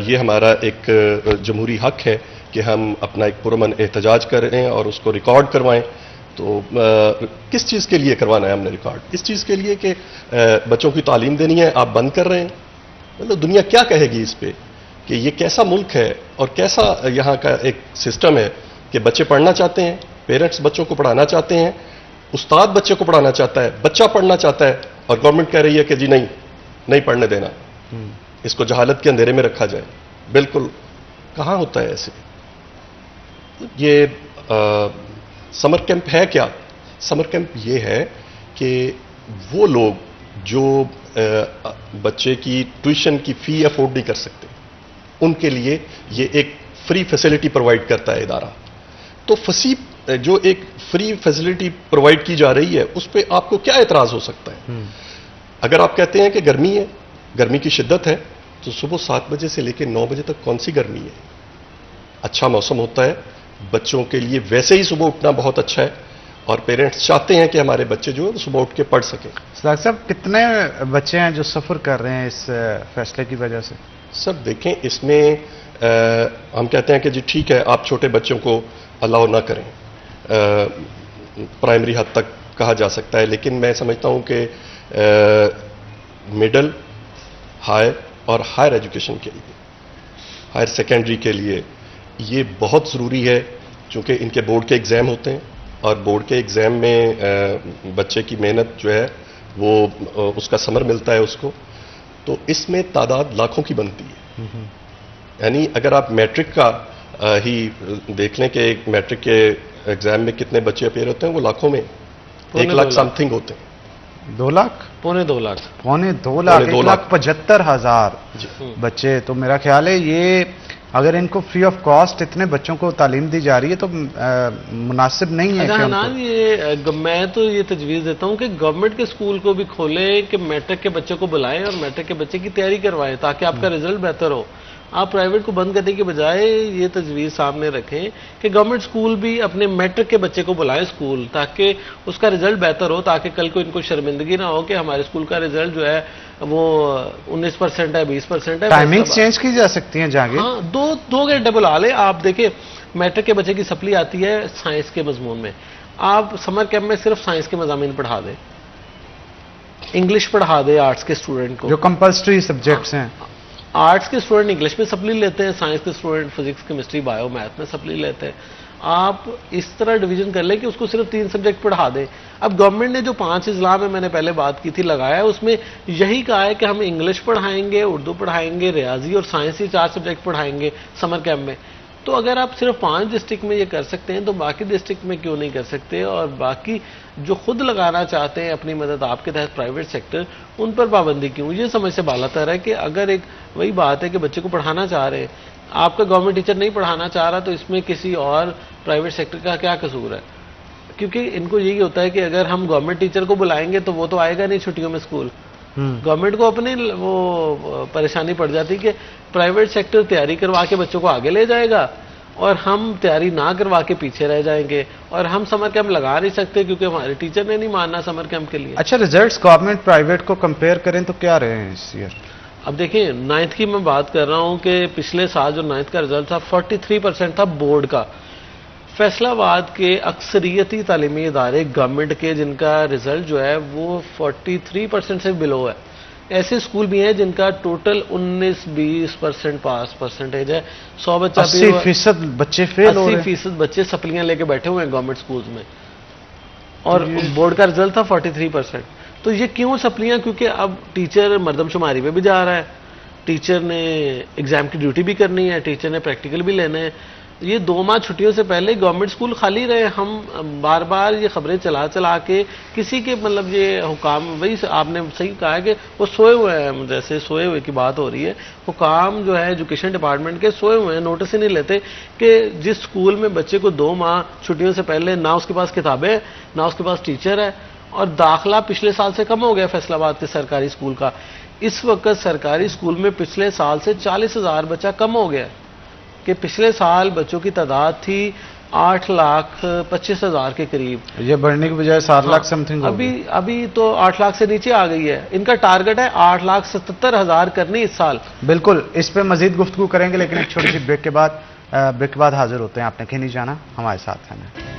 ये हमारा एक जमहूरी हक है कि हम अपना एक पुरअमन एहतजाज करें और उसको रिकॉर्ड करवाएं। तो किस चीज़ के लिए करवाना है हमने रिकॉर्ड? इस चीज़ के लिए कि बच्चों की तालीम देनी है, आप बंद कर रहे हैं। मतलब दुनिया क्या कहेगी इस पे कि ये कैसा मुल्क है और कैसा यहाँ का एक सिस्टम है कि बच्चे पढ़ना चाहते हैं, पेरेंट्स बच्चों को पढ़ाना चाहते हैं, उस्ताद बच्चे को पढ़ाना चाहता है, बच्चा पढ़ना चाहता है और गवर्नमेंट कह रही है कि जी नहीं पढ़ने देना, इसको जहालत के अंधेरे में रखा जाए। बिल्कुल, कहाँ होता है ऐसे? ये समर कैंप है क्या? समर कैंप ये है कि वो लोग जो बच्चे की ट्यूशन की फी अफोर्ड नहीं कर सकते, उनके लिए ये एक फ्री फैसिलिटी प्रोवाइड करता है इदारा। तो फसी जो एक फ्री फैसिलिटी प्रोवाइड की जा रही है उस पर आपको क्या एतराज हो सकता है? अगर आप कहते हैं कि गर्मी है, गर्मी की शिद्दत है, तो सुबह 7 बजे से लेकर 9 बजे तक कौन सी गर्मी है? अच्छा मौसम होता है, बच्चों के लिए वैसे ही सुबह उठना बहुत अच्छा है और पेरेंट्स चाहते हैं कि हमारे बच्चे जो है वो सुबह उठ के पढ़ सकें। सदाकत साहब, कितने बच्चे हैं जो सफ़र कर रहे हैं इस फैसले की वजह से? सर देखें, इसमें हम कहते हैं कि जी ठीक है, आप छोटे बच्चों को अलाउ ना करें, प्राइमरी हद तक कहा जा सकता है, लेकिन मैं समझता हूं कि मिडिल, हाई और हायर एजुकेशन के लिए, हायर सेकेंडरी के लिए ये बहुत ज़रूरी है, क्योंकि इनके बोर्ड के एग्ज़ाम होते हैं और बोर्ड के एग्ज़ाम में बच्चे की मेहनत जो है वो उसका समर मिलता है उसको, तो इसमें तादाद लाखों की बनती है। यानी अगर आप मैट्रिक का ही देख लें कि एक मैट्रिक के एग्जाम में कितने बच्चे अपेयर होते हैं, वो लाखों में 1 लाख समथिंग होते हैं। 2 लाख? पौने 2 लाख। पौने 2 लाख, 1,75,000 बच्चे। तो मेरा ख्याल है ये अगर इनको फ्री ऑफ कॉस्ट इतने बच्चों को तालीम दी जा रही है तो मुनासिब नहीं है। ये मैं तो ये तजवीज़ देता हूँ कि गवर्नमेंट के स्कूल को भी खोलें कि मैट्रिक के बच्चे को बुलाएं और मैट्रिक के बच्चे की तैयारी करवाएं ताकि आपका रिजल्ट बेहतर हो। आप प्राइवेट को बंद करने के बजाय ये तजवीज़ सामने रखें कि गवर्नमेंट स्कूल भी अपने मैट्रिक के बच्चे को बुलाएं स्कूल, ताकि उसका रिजल्ट बेहतर हो, ताकि कल को इनको शर्मिंदगी ना हो कि हमारे स्कूल का रिजल्ट जो है वो 19% है, 20% है। टाइमिंग्स चेंज की जा सकती हैं जाके। हाँ, 2 घंटे बुला ले। आप देखिए, मैट्रिक के बच्चे की सप्ली आती है साइंस के मजमून में, आप समर कैंप में सिर्फ साइंस के मज़ामीन पढ़ा दें, इंग्लिश पढ़ा दे आर्ट्स के स्टूडेंट को, जो कंपल्सरी सब्जेक्ट्स हैं। आर्ट्स के स्टूडेंट इंग्लिश में सप्ली लेते हैं, साइंस के student physics, chemistry, bio, math में सप्ली लेते हैं। आप इस तरह डिवीजन कर लें कि उसको सिर्फ 3 सब्जेक्ट पढ़ा दें। अब गवर्नमेंट ने जो 5 अजला में मैंने पहले बात की थी लगाया है, उसमें यही कहा है कि हम इंग्लिश पढ़ाएंगे, उर्दू पढ़ाएंगे, रियाजी और साइंस ही 4 सब्जेक्ट पढ़ाएंगे समर कैंप में। तो अगर आप सिर्फ 5 डिस्ट्रिक्ट में ये कर सकते हैं तो बाकी डिस्ट्रिक्ट में क्यों नहीं कर सकते? और बाकी जो खुद लगाना चाहते हैं अपनी मदद आपके तहत प्राइवेट सेक्टर, उन पर पाबंदी क्यों? ये समझ से बालातर है कि अगर एक वही बात है कि बच्चे को पढ़ाना चाह रहे हैं, आपका गवर्नमेंट टीचर नहीं पढ़ाना चाह रहा, तो इसमें किसी और प्राइवेट सेक्टर का क्या कसूर है? क्योंकि इनको यही होता है कि अगर हम गवर्नमेंट टीचर को बुलाएंगे तो वो तो आएगा नहीं छुट्टियों में स्कूल। गवर्नमेंट को अपनी वो परेशानी पड़ जाती कि प्राइवेट सेक्टर तैयारी करवा के बच्चों को आगे ले जाएगा और हम तैयारी ना करवा के पीछे रह जाएंगे, और हम समर कैंप लगा नहीं सकते क्योंकि हमारे टीचर ने नहीं मानना समर कैंप के लिए। अच्छा, रिजल्ट्स गवर्नमेंट प्राइवेट को कंपेयर करें तो क्या रहे हैं इस ईयर? अब देखिए, 9th की मैं बात कर रहा हूं कि पिछले साल जो 9th का रिजल्ट था 43% था बोर्ड का। फैसलाबाद के अक्सरियती तालीमी इदारे गवर्नमेंट के जिनका रिजल्ट जो है वो 43% से बिलो है। ऐसे स्कूल भी हैं जिनका टोटल 19-20% पास परसेंटेज है। 100 बच्चा 80% बच्चे फेल हो रहे हैं। 80% बच्चे सप्लियां लेके बैठे हुए हैं गवर्नमेंट स्कूल्स में, और बोर्ड का रिजल्ट था 43%। तो ये क्यों सप्लियां? क्योंकि अब टीचर मर्दमशुमारी पे भी जा रहा है, टीचर ने एग्जाम की ड्यूटी भी करनी है, टीचर ने प्रैक्टिकल भी लेने हैं। ये 2 माह छुट्टियों से पहले गवर्नमेंट स्कूल खाली रहे। हम बार बार ये खबरें चला के किसी के मतलब ये हुकाम, वही आपने सही कहा है कि वो सोए हुए हैं, जैसे सोए हुए की बात हो रही है। हुकाम जो है एजुकेशन डिपार्टमेंट के सोए हुए हैं, नोटिस ही नहीं लेते कि जिस स्कूल में बच्चे को 2 माह छुट्टियों से पहले ना उसके पास किताबें, ना उसके पास टीचर है, और दाखिला पिछले साल से कम हो गया फैसलाबाद के सरकारी स्कूल का। इस वक्त सरकारी स्कूल में पिछले साल से 40,000 बच्चा कम हो गया, कि पिछले साल बच्चों की तादाद थी 8,25,000 के करीब, ये बढ़ने की बजाय 7 लाख समथिंग अभी तो 8 लाख से नीचे आ गई है। इनका टारगेट है 8,77,000 करनी इस साल। बिल्कुल, इस पे मजीद गुफ्तगू करेंगे, लेकिन एक छोटी सी ब्रेक के बाद हाजिर होते हैं। आपने कहीं नहीं जाना, हमारे साथ रहना।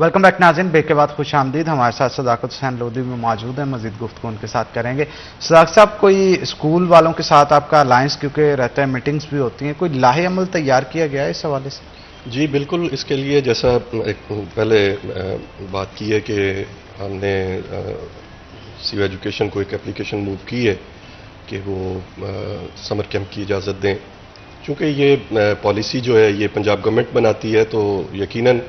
वेलकम बैक नाज़रीन, ब्रेक के बाद खुश आमदीद। हमारे साथ सदाकत हुसैन लोधी में मौजूद हैं, मजीद गुफ्तगू उनके साथ करेंगे। सदाकत साहब, कोई स्कूल वालों के साथ आपका अलायंस क्योंकि रहता है, मीटिंग्स भी होती हैं, कोई लाहे अमल तैयार किया गया है इस हवाले से? जी बिल्कुल, इसके लिए जैसा एक पहले बात की है कि हमने सिविल एजुकेशन को एक एप्लीकेशन मूव की है कि वो समर कैंप की इजाज़त दें चूँकि ये पॉलिसी जो है ये पंजाब गवर्नमेंट बनाती है, तो यकीनन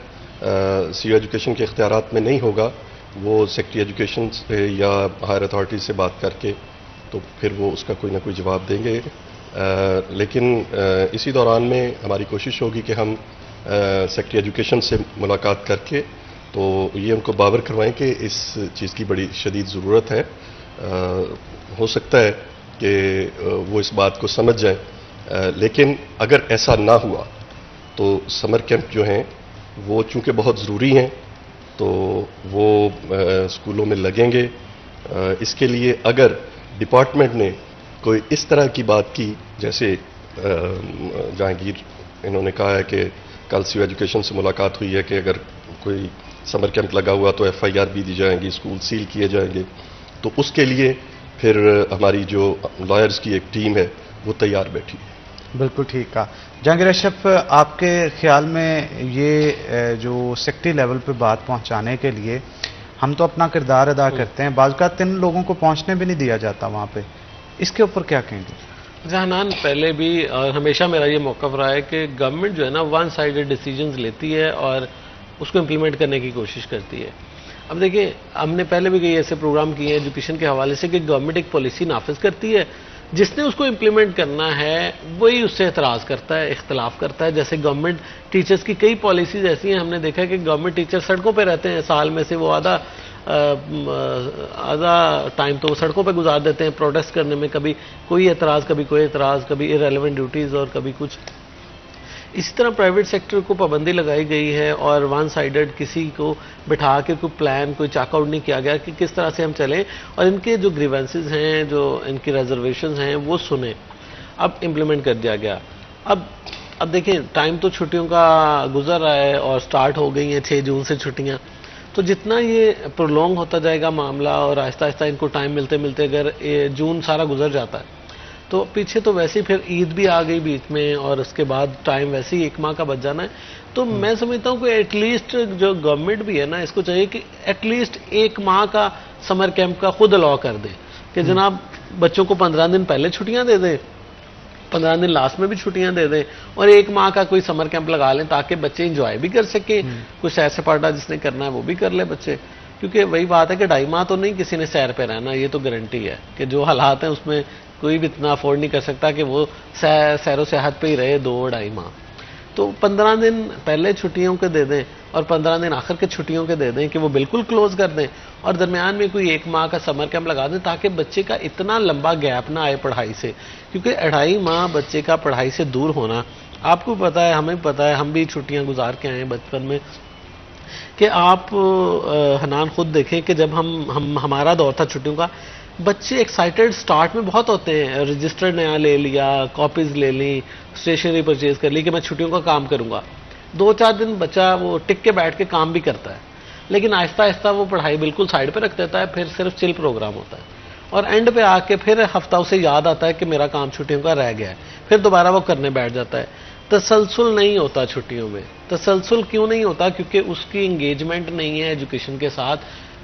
सीओ एजुकेशन के इख्तियारात में नहीं होगा। वो सेक्रेटरी एजुकेशन से या हायर अथॉरिटी से बात करके तो फिर वो उसका कोई ना कोई जवाब देंगे। लेकिन इसी दौरान में हमारी कोशिश होगी कि हम सेक्रेटरी एजुकेशन से मुलाकात करके तो ये उनको बावर करवाएं कि इस चीज़ की बड़ी शदीद ज़रूरत है। हो सकता है कि वो इस बात को समझ जाएं, लेकिन अगर ऐसा ना हुआ तो समर कैंप जो हैं वो चूँकि बहुत ज़रूरी हैं तो वो स्कूलों में लगेंगे। इसके लिए अगर डिपार्टमेंट ने कोई इस तरह की बात की, जैसे जहांगीर इन्होंने कहा है कि कल सीओ एजुकेशन से मुलाकात हुई है कि अगर कोई समर कैंप लगा हुआ तो एफआईआर भी दी जाएंगी, स्कूल सील किए जाएंगे, तो उसके लिए फिर हमारी जो लॉयर्स की एक टीम है वो तैयार बैठी है। बिल्कुल ठीक कहा। जहांगीर अशरफ, आपके ख्याल में ये जो सेक्रेटरी लेवल पे बात पहुंचाने के लिए हम तो अपना किरदार अदा करते हैं, बाज़ औक़ात 3 लोगों को पहुंचने भी नहीं दिया जाता वहाँ पे, इसके ऊपर क्या कहेंगे? जहानान, पहले भी और हमेशा मेरा ये मौक़िफ़ रहा है कि गवर्नमेंट जो है ना वन साइडेड डिसीजंस लेती है और उसको इम्प्लीमेंट करने की कोशिश करती है। अब देखिए, हमने पहले भी कई ऐसे प्रोग्राम किए हैं एजुकेशन के हवाले से कि गवर्नमेंट एक पॉलिसी नाफिज करती है, जिसने उसको इम्प्लीमेंट करना है वही उससे एतराज़ करता है, इख्तलाफ करता है। जैसे गवर्नमेंट टीचर्स की कई पॉलिसीज़ ऐसी हैं, हमने देखा है कि गवर्नमेंट टीचर सड़कों पे रहते हैं, साल में से वो आधा टाइम तो सड़कों पे गुजार देते हैं प्रोटेस्ट करने में, कभी कोई एतराज़, कभी कोई एतराज़, कभी इरेलेवेंट ड्यूटीज़ और कभी कुछ। इसी तरह प्राइवेट सेक्टर को पाबंदी लगाई गई है और वन साइडेड किसी को बिठा के कोई प्लान, कोई चेकआउट नहीं किया गया कि किस तरह से हम चलें और इनके जो ग्रीवेंसेस हैं, जो इनकी रिजर्वेशंस हैं वो सुने। अब इम्प्लीमेंट कर दिया गया। अब देखिए, टाइम तो छुट्टियों का गुजर रहा है और स्टार्ट हो गई हैं 6 जून से छुट्टियां, तो जितना ये प्रोलॉन्ग होता जाएगा मामला और आहिस्ता आहिस्ता इनको टाइम मिलते मिलते अगर जून सारा गुजर जाता है तो पीछे तो वैसे ही फिर ईद भी आ गई बीच में और उसके बाद टाइम वैसे ही 1 माह का बच जाना है। तो मैं समझता हूँ कि एटलीस्ट जो गवर्नमेंट भी है ना, इसको चाहिए कि एटलीस्ट 1 माह का समर कैंप का खुद अलाउ कर दे कि जनाब बच्चों को 15 दिन पहले छुट्टियां दे दें, 15 दिन लास्ट में भी छुट्टियां दे दें और 1 माह का कोई समर कैंप लगा लें ताकि बच्चे इंजॉय भी कर सकें। कुछ सैर सपाटा जिसने करना है वो भी कर ले बच्चे, क्योंकि वही बात है कि 2.5 माह तो नहीं किसी ने सैर पे रहना, ये तो गारंटी है कि जो हालात हैं उसमें कोई भी इतना अफोर्ड नहीं कर सकता कि वो सैरो सेहत पे ही रहे 2-2.5 माह। तो 15 दिन पहले छुट्टियों के दे दें और 15 दिन आखिर के छुट्टियों के दे दें कि वो बिल्कुल क्लोज कर दें और दरमियान में कोई 1 माह का समर कैंप लगा दें ताकि बच्चे का इतना लंबा गैप ना आए पढ़ाई से, क्योंकि 2.5 माह बच्चे का पढ़ाई से दूर होना, आपको पता है, हमें पता है, हम भी छुट्टियां गुजार के आए हैं बचपन में, कि आप हनान खुद देखें कि जब हमारा दौर था छुट्टियों का, बच्चे एक्साइटेड स्टार्ट में बहुत होते हैं, रजिस्टर नया ले लिया, कॉपीज़ ले ली, स्टेशनरी परचेज कर ली कि मैं छुट्टियों का काम करूंगा। 2-4 दिन बच्चा वो टिक के बैठ के काम भी करता है, लेकिन आहिस्ता आहिस्ता वो पढ़ाई बिल्कुल साइड पे रख देता है, फिर सिर्फ चिल प्रोग्राम होता है और एंड पे आके फिर हफ्ता उसे याद आता है कि मेरा काम छुट्टियों का रह गया है, फिर दोबारा वो करने बैठ जाता है। तसलसल नहीं होता छुट्टियों में। तसलसल क्यों नहीं होता? क्योंकि उसकी इंगेजमेंट नहीं है एजुकेशन के साथ,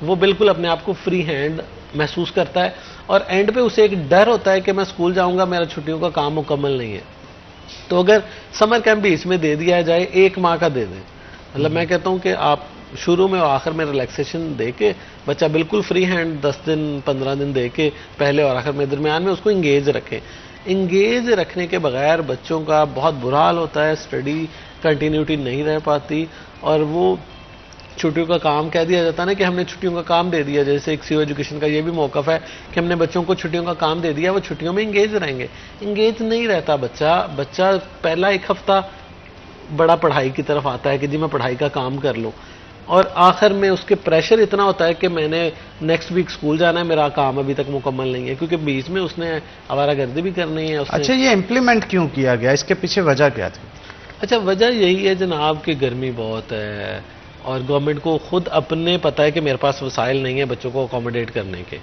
वो बिल्कुल अपने आप को फ्री हैंड महसूस करता है और एंड पे उसे एक डर होता है कि मैं स्कूल जाऊंगा, मेरा छुट्टियों का काम मुकम्मल नहीं है। तो अगर समर कैंप भी इसमें दे दिया जाए, 1 माह का दे दें, मतलब मैं कहता हूं कि आप शुरू में और आखिर में रिलैक्सेशन दे के बच्चा बिल्कुल फ्री हैंड 10 दिन 15 दिन दे के पहले और आखिर में दरमियान में उसको इंगेज रखें। इंगेज रखने के बगैर बच्चों का बहुत बुरा हाल होता है, स्टडी कंटिन्यूटी नहीं रह पाती और वो छुट्टियों का काम कह दिया जाता है ना कि हमने छुट्टियों का काम दे दिया। जैसे एक सीओ एजुकेशन का ये भी मौक़िफ़ है कि हमने बच्चों को छुट्टियों का काम दे दिया, वो छुट्टियों में इंगेज रहेंगे। इंगेज नहीं रहता बच्चा पहला 1 हफ्ता बड़ा पढ़ाई की तरफ आता है कि जी मैं पढ़ाई का काम कर लूँ और आखिर में उसके प्रेशर इतना होता है कि मैंने नेक्स्ट वीक स्कूल जाना है, मेरा काम अभी तक मुकम्मल नहीं है, क्योंकि बीच में उसने आवारागर्दी भी करनी है। अच्छा, ये इम्प्लीमेंट क्यों किया गया, इसके पीछे वजह क्या थी? अच्छा, वजह यही है जनाब कि गर्मी बहुत है और गवर्नमेंट को खुद अपने पता है कि मेरे पास वसाइल नहीं है बच्चों को अकोमोडेट करने के।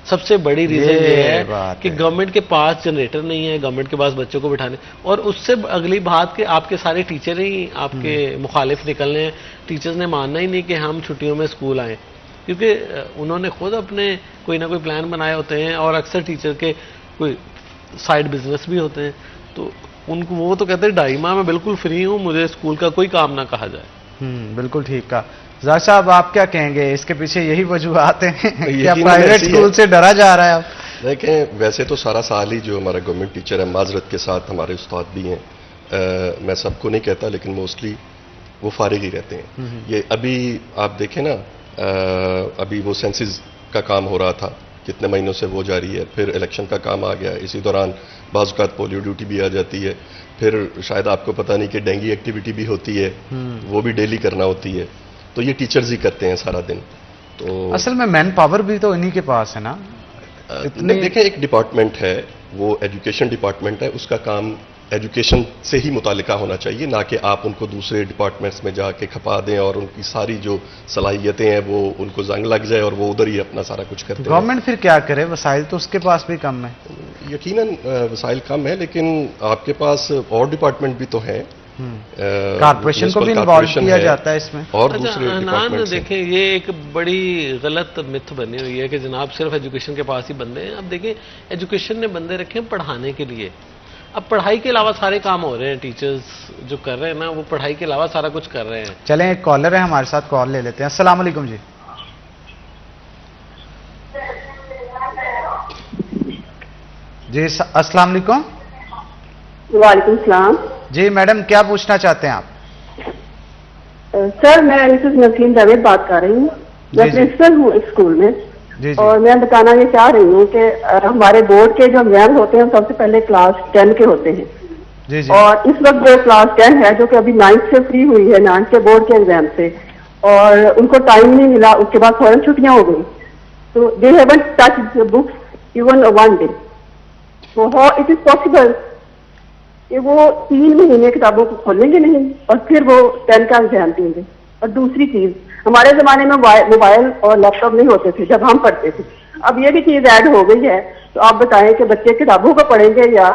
सबसे बड़ी रीजन ये है कि गवर्नमेंट के पास जनरेटर नहीं है, गवर्नमेंट के पास बच्चों को बिठाने, और उससे अगली बात कि आपके सारे टीचर ही आपके मुखालिफ निकलने हैं। टीचर्स ने मानना ही नहीं कि हम छुट्टियों में स्कूल आएँ, क्योंकि उन्होंने खुद अपने कोई ना कोई प्लान बनाए होते हैं और अक्सर टीचर के कोई साइड बिजनेस भी होते हैं, तो उनको वो तो कहते हैं 2.5 माह मैं बिल्कुल फ्री हूँ, मुझे स्कूल का कोई काम ना कहा जाए। बिल्कुल ठीक कहा। ज़ाहिर साहब आप क्या कहेंगे, इसके पीछे यही वजूहत हैं क्या यकीनन प्राइवेट ऐसी है। स्कूल से डरा जा रहा है अब? देखें, वैसे तो सारा साल ही जो हमारा गवर्नमेंट टीचर है, माजरत के साथ हमारे उस्ताद भी हैं, मैं सबको नहीं कहता लेकिन मोस्टली वो फारिग ही रहते हैं। ये अभी आप देखें ना, अभी वो सेंसिस का काम हो रहा था, कितने महीनों से वो जारी है, फिर इलेक्शन का काम आ गया, इसी दौरान बाज़ औक़ात पोलियो ड्यूटी भी आ जाती है, फिर शायद आपको पता नहीं कि डेंगू एक्टिविटी भी होती है, वो भी डेली करना होती है, तो ये टीचर्स ही करते हैं सारा दिन। तो असल में मैन पावर भी तो इन्हीं के पास है ना। नहीं, देखें, एक डिपार्टमेंट है, वो एजुकेशन डिपार्टमेंट है, उसका काम एजुकेशन से ही मुतालिका होना चाहिए, ना कि आप उनको दूसरे डिपार्टमेंट्स में जाके खपा दें और उनकी सारी जो सलाहियतें हैं वो उनको जंग लग जाए और वो उधर ही अपना सारा कुछ करते हैं। गवर्नमेंट फिर क्या करे, वसाइल तो उसके पास भी कम है। यकीनन वसाइल कम है, लेकिन आपके पास और डिपार्टमेंट भी तो हैं। कारपोरेशन को भी इन्वॉल्व किया जाता है इसमें। और अच्छा, दूसरे अनान डिपार्टमेंट्स हैं। देखें, ये एक बड़ी गलत मिथ बनी हुई है कि जनाब सिर्फ एजुकेशन के पास ही बंदे हैं। अब देखें, एजुकेशन ने बंदे रखे हैं पढ़ाने के लिए, अब पढ़ाई के अलावा सारे काम हो रहे हैं। टीचर्स जो कर रहे हैं ना, वो पढ़ाई के अलावा सारा कुछ कर रहे हैं। चलें, एक कॉलर है हमारे साथ, कॉल ले लेते हैं। अस्सलाम वालेकुम जी। जी अस्सलाम वालेकुम। वालेकुम सलाम। जी मैडम, क्या पूछना चाहते हैं आप? सर, मैं मिसेस नसीम जावेद बात कर रही हूँ। मैं जी, जी। प्रिंसिपल हूँ इस स्कूल में। जी जी। और मैं बताना ये चाह रही हूँ कि हमारे बोर्ड के जो एग्जाम होते हैं सबसे पहले क्लास 10 के होते हैं। जी जी। और इस वक्त जो क्लास 10 है, जो कि अभी 9th से फ्री हुई है, 9th के बोर्ड के एग्जाम से, और उनको टाइम नहीं मिला, उसके बाद फौरन छुट्टियां हो गई, तो they haven't touched the books even one day. तो हाउ इट इज पॉसिबल कि वो 3 महीने किताबों को खोलेंगे नहीं और फिर वो 10 का एग्जाम देंगे? और दूसरी चीज, हमारे जमाने में मोबाइल और लैपटॉप नहीं होते थे जब हम पढ़ते थे, अब ये भी चीज ऐड हो गई है, तो आप बताएं कि बच्चे किताबों को पढ़ेंगे या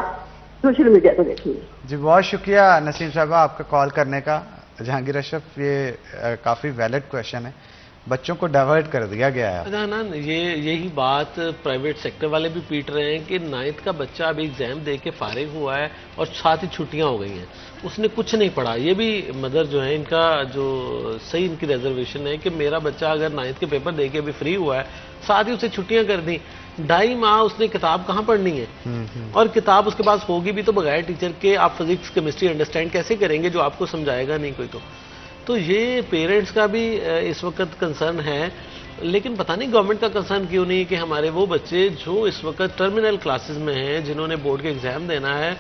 सोशल मीडिया को देखेंगे? जी बहुत शुक्रिया नसीम साहबा आपका कॉल करने का। जहांगीर अशरफ, ये काफ़ी वैलिड क्वेश्चन है, बच्चों को डाइवर्ट कर दिया गया है। अच्छा ना, यही बात प्राइवेट सेक्टर वाले भी पीट रहे हैं कि 9th का बच्चा अभी एग्जाम दे के फारिग हुआ है और साथ ही छुट्टियां हो गई हैं, उसने कुछ नहीं पढ़ा। ये भी मदर जो है, इनका जो सही इनकी रिजर्वेशन है कि मेरा बच्चा अगर 9th के पेपर दे के अभी फ्री हुआ है, साथ ही उसे छुट्टियां कर दी, 2.5 माह उसने किताब कहाँ पढ़नी है? और किताब उसके पास होगी भी तो बगैर टीचर के आप फिजिक्स केमिस्ट्री अंडरस्टैंड कैसे करेंगे जो आपको समझाएगा नहीं कोई? तो ये पेरेंट्स का भी इस वक्त कंसर्न है, लेकिन पता नहीं गवर्नमेंट का कंसर्न क्यों नहीं है कि हमारे वो बच्चे जो इस वक्त टर्मिनल क्लासेस में हैं, जिन्होंने बोर्ड के एग्जाम देना है,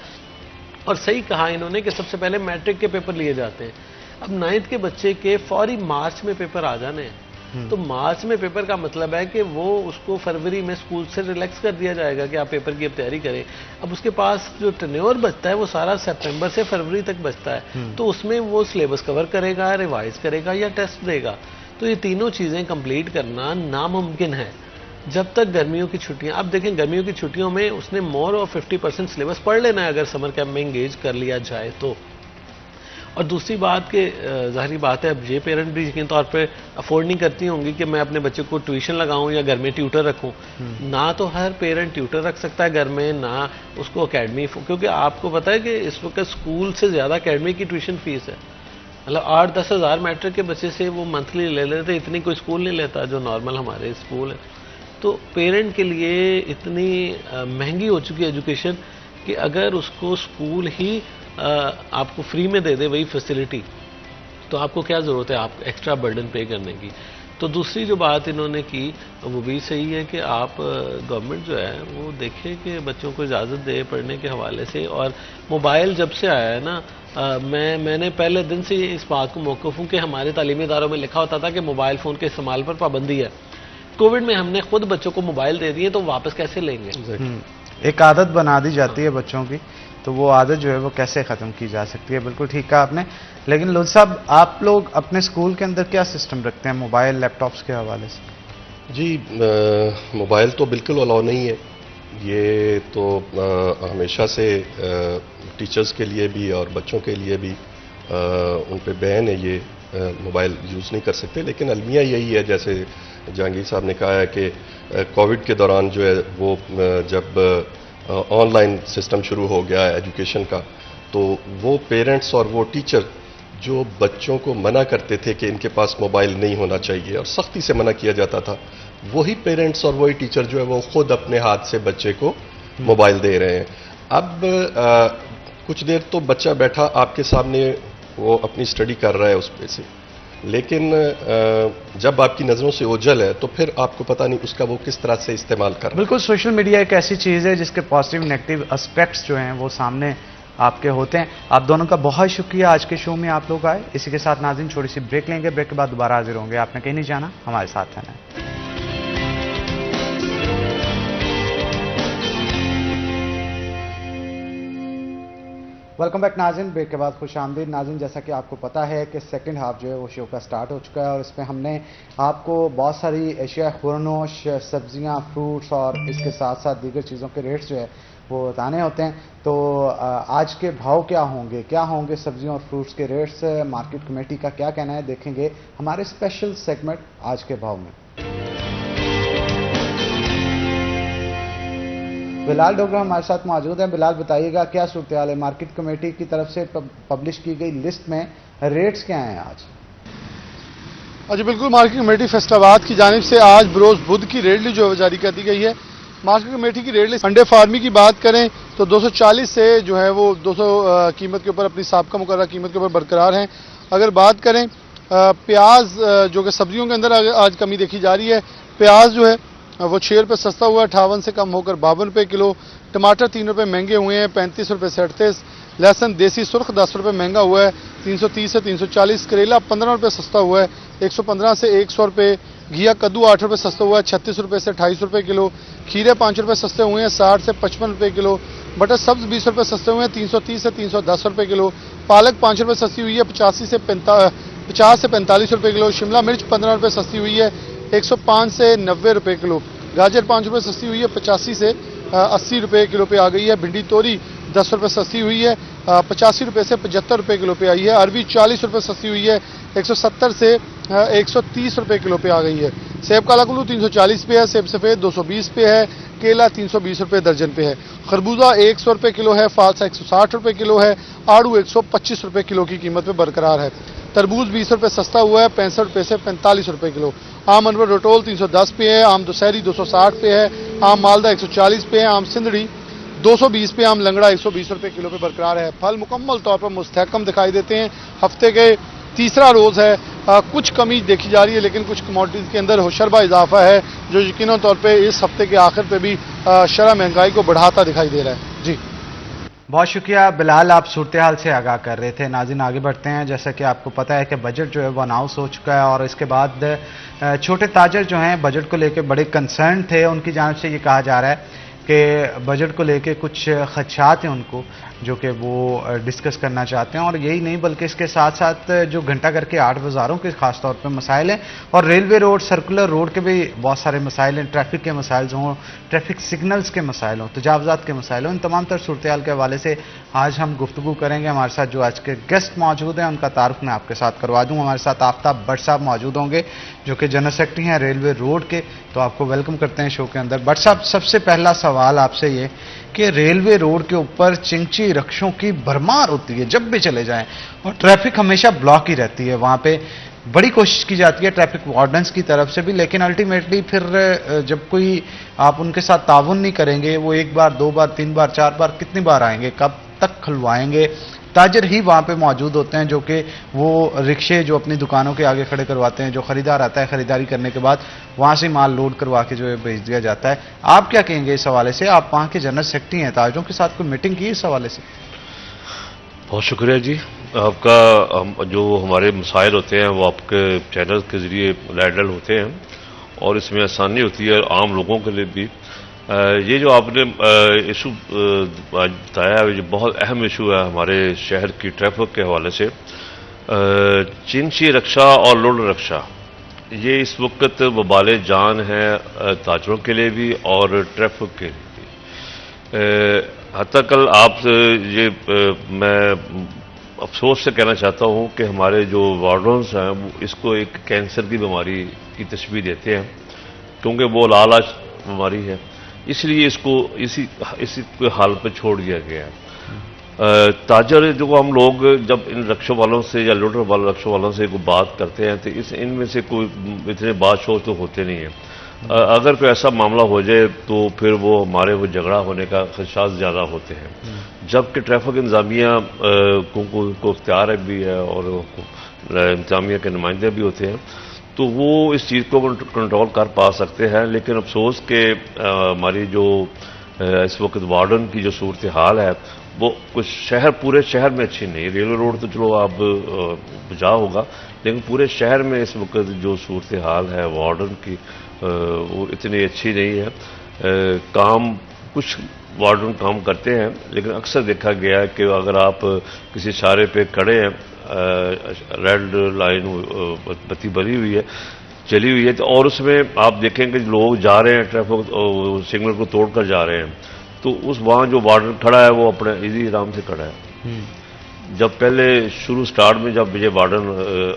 और सही कहा इन्होंने कि सबसे पहले मैट्रिक के पेपर लिए जाते हैं। अब 9th के बच्चे के फौरी मार्च में पेपर आ जाने हैं, तो मार्च में पेपर का मतलब है कि वो उसको फरवरी में स्कूल से रिलैक्स कर दिया जाएगा कि आप पेपर की अब तैयारी करें। अब उसके पास जो टेन्योर बचता है वो सारा सितंबर से फरवरी तक बचता है, तो उसमें वो सिलेबस कवर करेगा, रिवाइज करेगा या टेस्ट देगा? तो ये तीनों चीज़ें कंप्लीट करना नामुमकिन है जब तक गर्मियों की छुट्टियां। अब देखें, गर्मियों की छुट्टियों में उसने मोर और 50% सिलेबस पढ़ लेना है अगर समर कैंप में इंगेज कर लिया जाए तो। और दूसरी बात कि ज़ाहिर बात है, अब ये पेरेंट भी यकीन तौर पे अफोर्ड नहीं करती होंगी कि मैं अपने बच्चे को ट्यूशन लगाऊं या घर में ट्यूटर रखूं। ना तो हर पेरेंट ट्यूटर रख सकता है घर में, ना उसको अकेडमी, क्योंकि आपको पता है कि इस वक्त स्कूल से ज़्यादा अकेडमी की ट्यूशन फीस है। मतलब 8-10 हज़ार मैट्रिक के बच्चे से वो मंथली ले लेते, इतनी कोई स्कूल नहीं लेता जो नॉर्मल हमारे स्कूल है। तो पेरेंट के लिए इतनी महंगी हो चुकी है एजुकेशन कि अगर उसको स्कूल ही आपको फ्री में दे दे वही फैसिलिटी, तो आपको क्या ज़रूरत है आप एक्स्ट्रा बर्डन पे करने की? तो दूसरी जो बात इन्होंने की वो भी सही है कि आप गवर्नमेंट जो है वो देखे कि बच्चों को इजाज़त दे पढ़ने के हवाले से। और मोबाइल जब से आया है ना, मैंने पहले दिन से इस बात को मौक़ूफ़ हूँ कि हमारे तालीमी इदारों में लिखा होता था कि मोबाइल फ़ोन के इस्तेमाल पर पाबंदी है। कोविड में हमने खुद बच्चों को मोबाइल दे दिए, तो वापस कैसे लेंगे? एक आदत बना दी जाती है बच्चों की, तो वो आदत जो है वो कैसे ख़त्म की जा सकती है? बिल्कुल ठीक कहा आपने। लेकिन लोध साहब, आप लोग अपने स्कूल के अंदर क्या सिस्टम रखते हैं मोबाइल लैपटॉप्स के हवाले से? जी, मोबाइल तो बिल्कुल अलाउ नहीं है। ये तो हमेशा से टीचर्स के लिए भी और बच्चों के लिए भी उन पे बैन है, ये मोबाइल यूज़ नहीं कर सकते। लेकिन अलमिया यही है, जैसे जहांगीर साहब ने कहा है कि कोविड के दौरान जो है वो जब ऑनलाइन सिस्टम शुरू हो गया है एजुकेशन का, तो वो पेरेंट्स और वो टीचर जो बच्चों को मना करते थे कि इनके पास मोबाइल नहीं होना चाहिए और सख्ती से मना किया जाता था, वही पेरेंट्स और वही टीचर जो है वो खुद अपने हाथ से बच्चे को मोबाइल दे रहे हैं। अब कुछ देर तो बच्चा बैठा आपके सामने वो अपनी स्टडी कर रहा है उस पे से, लेकिन जब आपकी नज़रों से ओझल है तो फिर आपको पता नहीं उसका वो किस तरह से इस्तेमाल कर रहा है। बिल्कुल, सोशल मीडिया एक ऐसी चीज़ है जिसके पॉजिटिव नेगेटिव एस्पेक्ट्स जो हैं वो सामने आपके होते हैं। आप दोनों का बहुत शुक्रिया, आज के शो में आप लोग आए। इसी के साथ नाज़रीन छोटी सी ब्रेक लेंगे, ब्रेक के बाद दोबारा हाजिर होंगे। आपने कहीं नहीं जाना, हमारे साथ रहना है। वेलकम बैक नाज़रीन, ब्रेक के बाद खुश आमदीद। नाज़रीन, जैसा कि आपको पता है कि सेकंड हाफ जो है वो शो का स्टार्ट हो चुका है और इसमें हमने आपको बहुत सारी अशिया खुरनोश, सब्जियां, फ्रूट्स और इसके साथ साथ दीगर चीज़ों के रेट्स जो है वो बताने होते हैं। तो आज के भाव क्या होंगे सब्जियों और फ्रूट्स के रेट्स, मार्केट कमेटी का क्या कहना है, देखेंगे हमारे स्पेशल सेगमेंट आज के भाव में। बिलाल डोगरा हमारे साथ मौजूद हैं। बिलाल, बताइएगा क्या सूरत हाल है? मार्केट कमेटी की तरफ से पब्लिश की गई लिस्ट में रेट्स क्या हैं आज? जी बिल्कुल, मार्केट कमेटी फैसलाबाद की जानिब से आज बरोज बुध की रेट लिस्ट जो है जारी कर दी गई है। मार्केट कमेटी की रेट लिस्ट अंडे फार्मी की बात करें तो 240 से जो है वो 200 कीमत के ऊपर अपनी साबका मुकर्रर कीमत के ऊपर बरकरार हैं। अगर बात करें प्याज जो कि सब्जियों के अंदर आज कमी देखी जा रही है, प्याज जो है वो 6 रुपये सस्ता हुआ है, 58 से कम होकर 52 रुपये किलो। टमाटर 3 रुपये महंगे हुए हैं, 35 रुपये से 38। लहसुन देसी सुर्ख 10 रुपये महंगा हुआ है, 330 से 340। करेला 15 रुपये सस्ता हुआ है, 115 से 100 रुपये। घिया कद्दू 8 रुपये सस्ता हुआ है, 36 रुपये से 28 रुपये किलो। खीरे 5 रुपये सस्ते हुए हैं, 60 से 55 रुपये किलो। बटर सब्ज 20 रुपये सस्ते हुए हैं, 330 से 310 रुपये किलो। पालक 5 रुपये सस्ती हुई है, 50 से 45 रुपये किलो। शिमला मिर्च 15 रुपये सस्ती हुई है, 105 से 90 रुपये किलो। गाजर 5 रुपये सस्ती हुई है, 85 से 80 रुपये किलो पे आ गई है। भिंडी तोरी 10 रुपये सस्ती हुई है, 85 रुपये से 75 रुपये किलो पे आई है। अरबी 40 रुपये सस्ती हुई है, 170 से 130 रुपये किलो पे आ गई है। सेब काला कुल्लू 340 पे है, सेब सफ़ेद 220 पे है, केला 320 रुपये दर्जन पे है। खरबूजा 100 रुपये किलो है, फालसा 160 रुपये किलो है। आड़ू 125 रुपये किलो की कीमत पे बरकरार है। तरबूज 20 रुपये सस्ता हुआ है, 65 रुपये से 45 रुपये किलो। आम अनवर रटोल 310 पे है, आम दुशहरी 260 पे है, आम मालदा 140 पे है, आम सिंधड़ी 220 पे, आम लंगड़ा 120 रुपये किलो पे बरकरार है। फल मुकम्मल तौर पर मुस्तहकम दिखाई देते हैं। हफ्ते के तीसरा रोज़ है, कुछ कमी देखी जा रही है लेकिन कुछ कमोडिटीज़ के अंदर होशरबा इजाफा है जो यकीनन तौर पे इस हफ्ते के आखिर पे भी शरह महंगाई को बढ़ाता दिखाई दे रहा है। जी बहुत शुक्रिया बिलाल, आप सूरत हाल से आगाह कर रहे थे। नाज़रीन, आगे बढ़ते हैं। जैसा कि आपको पता है कि बजट जो है वो अनाउंस हो चुका है और इसके बाद छोटे ताजर जो हैं बजट को लेकर बड़े कंसर्न थे। उनकी जानिब से ये कहा जा रहा है कि बजट को लेकर कुछ खदशात हैं उनको, जो कि वो डिस्कस करना चाहते हैं। और यही नहीं बल्कि इसके साथ साथ जो घंटा घर के 8 बाज़ारों के ख़ास तौर पर मसाइल हैं और रेलवे रोड, सर्कुलर रोड के भी बहुत सारे मसाइल हैं। ट्रैफिक के मसाइल हों, ट्रैफिक सिग्नल्स के मसाइल हों, तजावज़ात के मसाइल हों, इन तमाम तर सूरत हाल के हवाले से आज हम गुफ्तगू करेंगे। हमारे साथ जो आज के गेस्ट मौजूद हैं उनका तारुफ मैं आपके साथ करवा दूँ। हमारे साथ आफ्ताब भट्ट साहब मौजूद होंगे जो कि जनरल सेक्रेटरी हैं रेलवे रोड के, तो आपको वेलकम करते हैं शो के अंदर। भट्ट साहब, सबसे पहला सवाल आपसे ये कि रेलवे रोड के ऊपर चिंची रक्षों की भरमार होती है जब भी चले जाएं और ट्रैफिक हमेशा ब्लॉक ही रहती है। वहाँ पे बड़ी कोशिश की जाती है ट्रैफिक वार्डन्स की तरफ से भी, लेकिन अल्टीमेटली फिर जब कोई आप उनके साथ ताउन नहीं करेंगे, वो 1 बार 2 बार 3 बार 4 बार कितनी बार आएंगे, कब तक खुलवाएंगे? ताजर ही वहाँ पे मौजूद होते हैं जो कि वो रिक्शे जो अपनी दुकानों के आगे खड़े करवाते हैं। जो खरीदार आता है खरीदारी करने के बाद वहाँ से माल लोड करवा के जो है भेज दिया जाता है। आप क्या कहेंगे इस हवाले से? आप वहाँ के जनरल सेक्रेटरी हैं, ताजरों के साथ कोई मीटिंग की इस हवाले से? बहुत शुक्रिया जी आपका। जो हमारे मसाइल होते हैं वो आपके चैनल के ज़रिए वायरल होते हैं और इसमें आसानी होती है आम लोगों के लिए भी। ये जो आपने इशू बताया है, ये बहुत अहम इशू है हमारे शहर की ट्रैफिक के हवाले से। चिंची रक्षा और लोड रक्षा ये इस वक्त वबाल जान है ताजरों के लिए भी और ट्रैफिक के लिए भी। हत्ता कल आप ये मैं अफसोस से कहना चाहता हूँ कि हमारे जो वार्डन्स हैं वो इसको एक कैंसर की बीमारी की तशबीह देते हैं क्योंकि वो लालाज बीमारी है, इसलिए इसको इसी हाल पर छोड़ दिया गया है। ताजर जो हम लोग जब इन रक्षों वालों से या लूटर वाले रक्षों वालों से कोई बात करते हैं तो इनमें से कोई इतने बातशोर तो होते नहीं हैं। अगर कोई ऐसा मामला हो जाए तो फिर वो हमारे वो झगड़ा होने का खदशात ज़्यादा होते हैं, जबकि ट्रैफिक इंतजामिया को इख्तियार भी है और इंतजामिया के नुमाइंदे भी होते हैं, तो वो इस चीज़ को कंट्रोल कर पा सकते हैं। लेकिन अफसोस के हमारी जो इस वक्त वार्डन की जो सूरत हाल है वो कुछ पूरे शहर में अच्छी नहीं। रेलवे रोड तो चलो आप बचा होगा, लेकिन पूरे शहर में इस वक्त जो सूरत हाल है वार्डन की वो इतनी अच्छी नहीं है। काम कुछ वार्डन काम करते हैं, लेकिन अक्सर देखा गया है कि अगर आप किसी इशारे पे खड़े हैं, रेड लाइन बत्ती बनी हुई है, चली हुई है, तो और उसमें आप देखेंगे लोग जा रहे हैं, ट्रैफिक सिग्नल को तोड़कर जा रहे हैं, तो उस वहाँ जो वार्डन खड़ा है वो अपने इजी आराम से खड़ा है। जब पहले स्टार्ट में जब ये वार्डन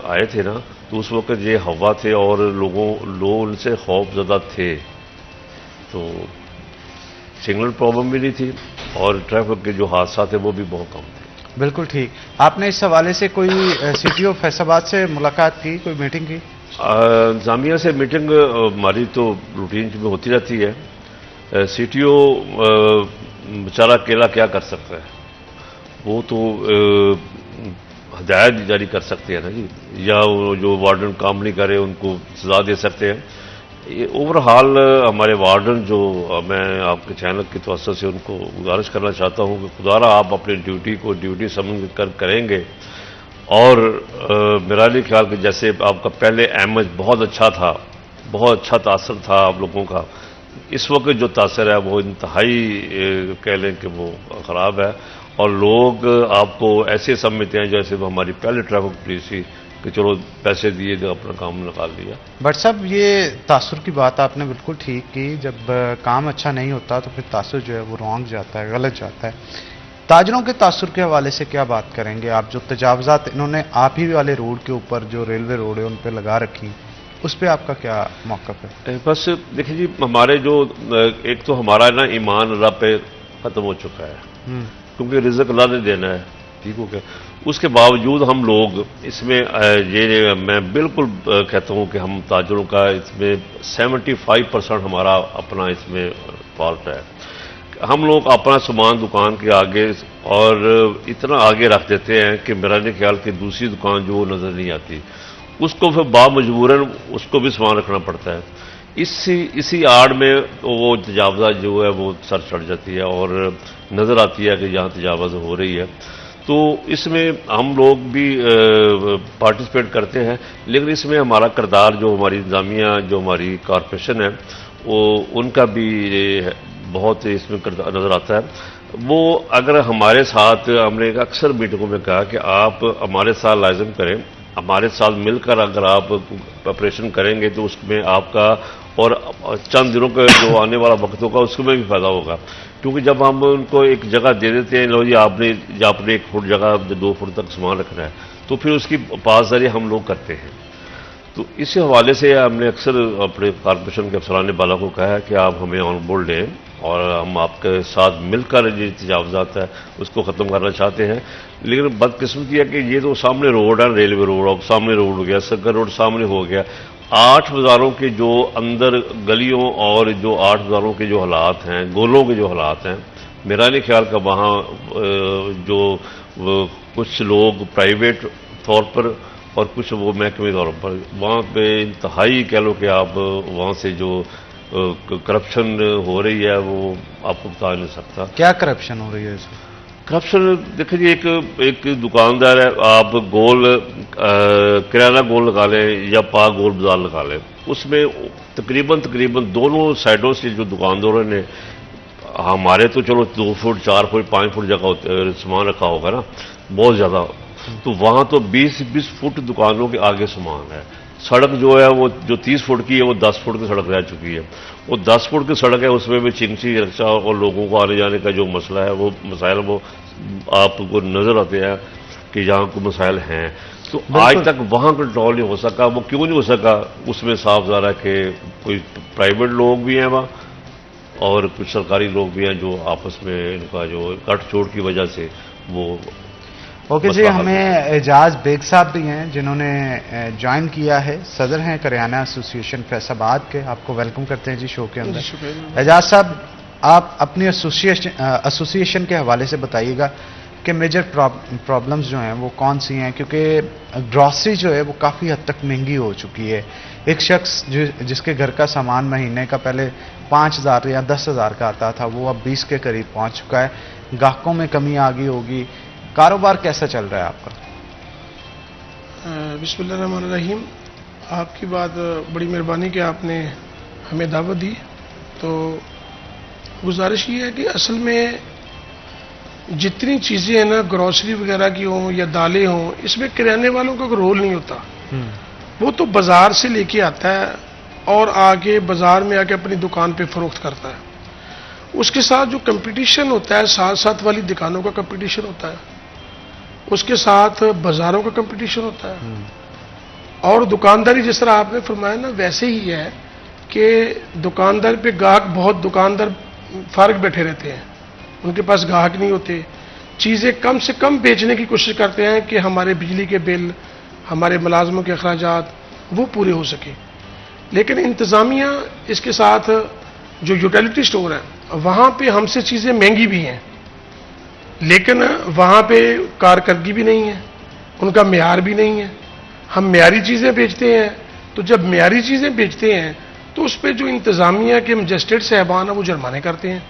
आए थे ना, तो उस वक्त ये हवा थे और लोग उनसे खौफ ज़्यादा थे, तो सिग्नल प्रॉब्लम भी नहीं थी और ट्रैफिक के जो हादसा थे वो भी बहुत कम थे। बिल्कुल ठीक। आपने इस हवाले से कोई CTO फैसलाबाद से मुलाकात की, कोई मीटिंग की? जामिया से मीटिंग हमारी तो रूटीन में होती रहती है। CTO बेचारा अकेला क्या कर सकता है, वो तो हदायत जारी कर सकते हैं ना जी, या जो वार्डन काम नहीं करे उनको सजा दे सकते हैं। ये ओवरऑल हमारे वार्डन जो मैं आपके चैनल की तवज्जो से उनको गुजारिश करना चाहता हूँ कि खुदारा आप अपनी ड्यूटी को ड्यूटी समझ कर करेंगे। और मेरा नहीं ख्याल कि जैसे आपका पहले इमेज बहुत अच्छा था, बहुत अच्छा तासर था आप लोगों का, इस वक्त जो तासर है वो इंतहाई कह लें कि वो ख़राब है और लोग आपको ऐसे समझते हैं जैसे वो हमारी पहले ट्रैफिक पुलिस थी कि चलो पैसे दिए तो अपना काम निकाल लिया। बट साहब ये तासुर की बात आपने बिल्कुल ठीक की। जब काम अच्छा नहीं होता तो फिर तासुर जो है वो रॉन्ग जाता है, गलत जाता है। ताजरों के तासुर के हवाले से क्या बात करेंगे आप? जो तजावजात इन्होंने आप ही वाले रोड के ऊपर जो रेलवे रोड है उन पर लगा रखी, उस पर आपका क्या मौक़िफ़ है? बस देखिए जी, हमारे जो एक तो हमारा ना ईमान अल्लाह पे ख़त्म हो चुका है, क्योंकि रिज़्क़ अल्लाह ने देना है, ठीक हो गया। उसके बावजूद हम लोग इसमें ये मैं बिल्कुल कहता हूँ कि हम ताजरों का इसमें 75% हमारा अपना इसमें फॉल्ट है। हम लोग अपना सामान दुकान के आगे और इतना आगे रख देते हैं कि मेरा नहीं ख्याल कि दूसरी दुकान जो वो नज़र नहीं आती, उसको फिर बामजबूरन उसको भी सामान रखना पड़ता है। इसी आड़ में वो तजावज़ा जो है वो सर चढ़ जाती है और नज़र आती है कि यहाँ तजावज़ हो रही है। तो इसमें हम लोग भी पार्टिसिपेट करते हैं, लेकिन इसमें हमारा किरदार जो हमारी इंतजामिया जो हमारी कॉरपोरेशन है वो उनका भी बहुत इसमें नज़र आता है। वो अगर हमारे साथ, हमने अक्सर मीटिंगों में कहा कि आप हमारे साथ लाज़िम करें, हमारे साथ मिलकर अगर आप ऑपरेशन करेंगे तो उसमें आपका और चंद दिनों का जो आने वाला वक्त होगा उसमें भी फ़ायदा होगा। क्योंकि जब हम उनको एक जगह दे देते हैं, लो जी आपने 1 फुट जगह 2 फुट तक सामान रखना है, तो फिर उसकी पासदारी हम लोग करते हैं। तो इस हवाले से हमने अक्सर अपने कॉरपोरेशन के अफसरान बाला को कहा है कि आप हमें ऑन बोर्ड लें और हम आपके साथ मिलकर जो तजावज़ात है उसको ख़त्म करना चाहते हैं। लेकिन बदकिस्मती है कि ये तो सामने रोड है, रेलवे रोड, और सामने रोड हो गया, सक्कर रोड सामने हो गया, 8 बाज़ारों के जो अंदर गलियों और जो 8 बाज़ारों के जो हालात हैं, गोलों के जो हालात हैं, मेरा नहीं ख्याल का वहाँ जो कुछ लोग प्राइवेट तौर पर और कुछ वो महकमे तौर पर वहाँ पे इंतहाई कह लो कि आप वहाँ से जो करप्शन हो रही है वो आपको बता नहीं सकता। क्या करप्शन हो रही है इसमें? करप्शन देखिए, एक दुकानदार है, आप गोल किराना गोल लगा लें या पा गोल बाजार लगा लें, उसमें तकरीबन दोनों साइडों से जो दुकानदारों ने, हमारे तो चलो 2 फुट 4 फुट 5 फुट जगह सामान रखा होगा ना, बहुत ज़्यादा, तो वहाँ तो 20 फुट दुकानों के आगे सामान है। सड़क जो है वो जो 30 फुट की है वो 10 फुट की सड़क रह चुकी है। वो 10 फुट की सड़क है, उसमें भी चिंची रक्षा और लोगों को आने जाने का जो मसला है वो मसाइल वो आपको नज़र आते हैं कि यहाँ को मसाइल हैं। तो आज तक वहाँ कंट्रोल नहीं हो सका। वो क्यों नहीं हो सका? उसमें साफ ज़ाहिर है कि कोई प्राइवेट लोग भी हैं वहाँ और कुछ सरकारी लोग भी हैं जो आपस में इनका जो कट छोड़ की वजह से वो ओके जी, मसला हल हमें एजाज बेग साहब भी हैं जिन्होंने ज्वाइन किया है, सदर हैं करियाना एसोसिएशन फैसलाबाद के। आपको वेलकम करते हैं जी शो के अंदर। एजाज साहब, आप अपनी एसोसिएशन के हवाले से बताइएगा कि मेजर प्रॉब्लम्स जो हैं वो कौन सी हैं, क्योंकि ग्रॉसरी जो है वो काफ़ी हद तक महंगी हो चुकी है। एक शख्स जिसके घर का सामान महीने का पहले 5,000 या 10,000 का आता था, वो अब 20 के करीब पहुंच चुका है। ग्राहकों में कमी आ गई होगी। कारोबार कैसा चल रहा है आपका? बिस्मिल्लाहिर्रहमानिर्रहीम। आपकी बात बड़ी मेहरबानी कि आपने हमें दावत दी। तो गुजारिश ये है कि असल में जितनी चीज़ें हैं ना, ग्रॉसरी वगैरह की हों या दालें हों, इसमें किराने वालों का कोई रोल नहीं होता। वो तो बाज़ार से लेके आता है और आके बाज़ार में आके अपनी दुकान पे फ़रोख्त करता है। उसके साथ जो कंपटीशन होता है, साथ साथ वाली दुकानों का कंपटीशन होता है, उसके साथ बाज़ारों का कंपटीशन होता है। और दुकानदारी जिस तरह आपने फरमाया ना, वैसे ही है कि दुकानदार पे गाहक, बहुत दुकानदार फारग बैठे रहते हैं, उनके पास गाहक नहीं होते। चीज़ें कम से कम बेचने की कोशिश करते हैं कि हमारे बिजली के बिल, हमारे मुलाजमों के अखराजात वो पूरे हो सके। लेकिन इंतज़ामिया इसके साथ जो यूटिलिटी स्टोर है, वहाँ पे हमसे चीज़ें महंगी भी हैं, लेकिन वहाँ पे कारकर्दगी भी नहीं है, उनका म्यार भी नहीं है। हम म्यारी चीज़ें बेचते हैं, तो जब म्यारी चीज़ें बेचते हैं तो उस पर जो इंतज़ामिया के मजिस्ट्रेट साहबान है वो जुर्माने करते हैं,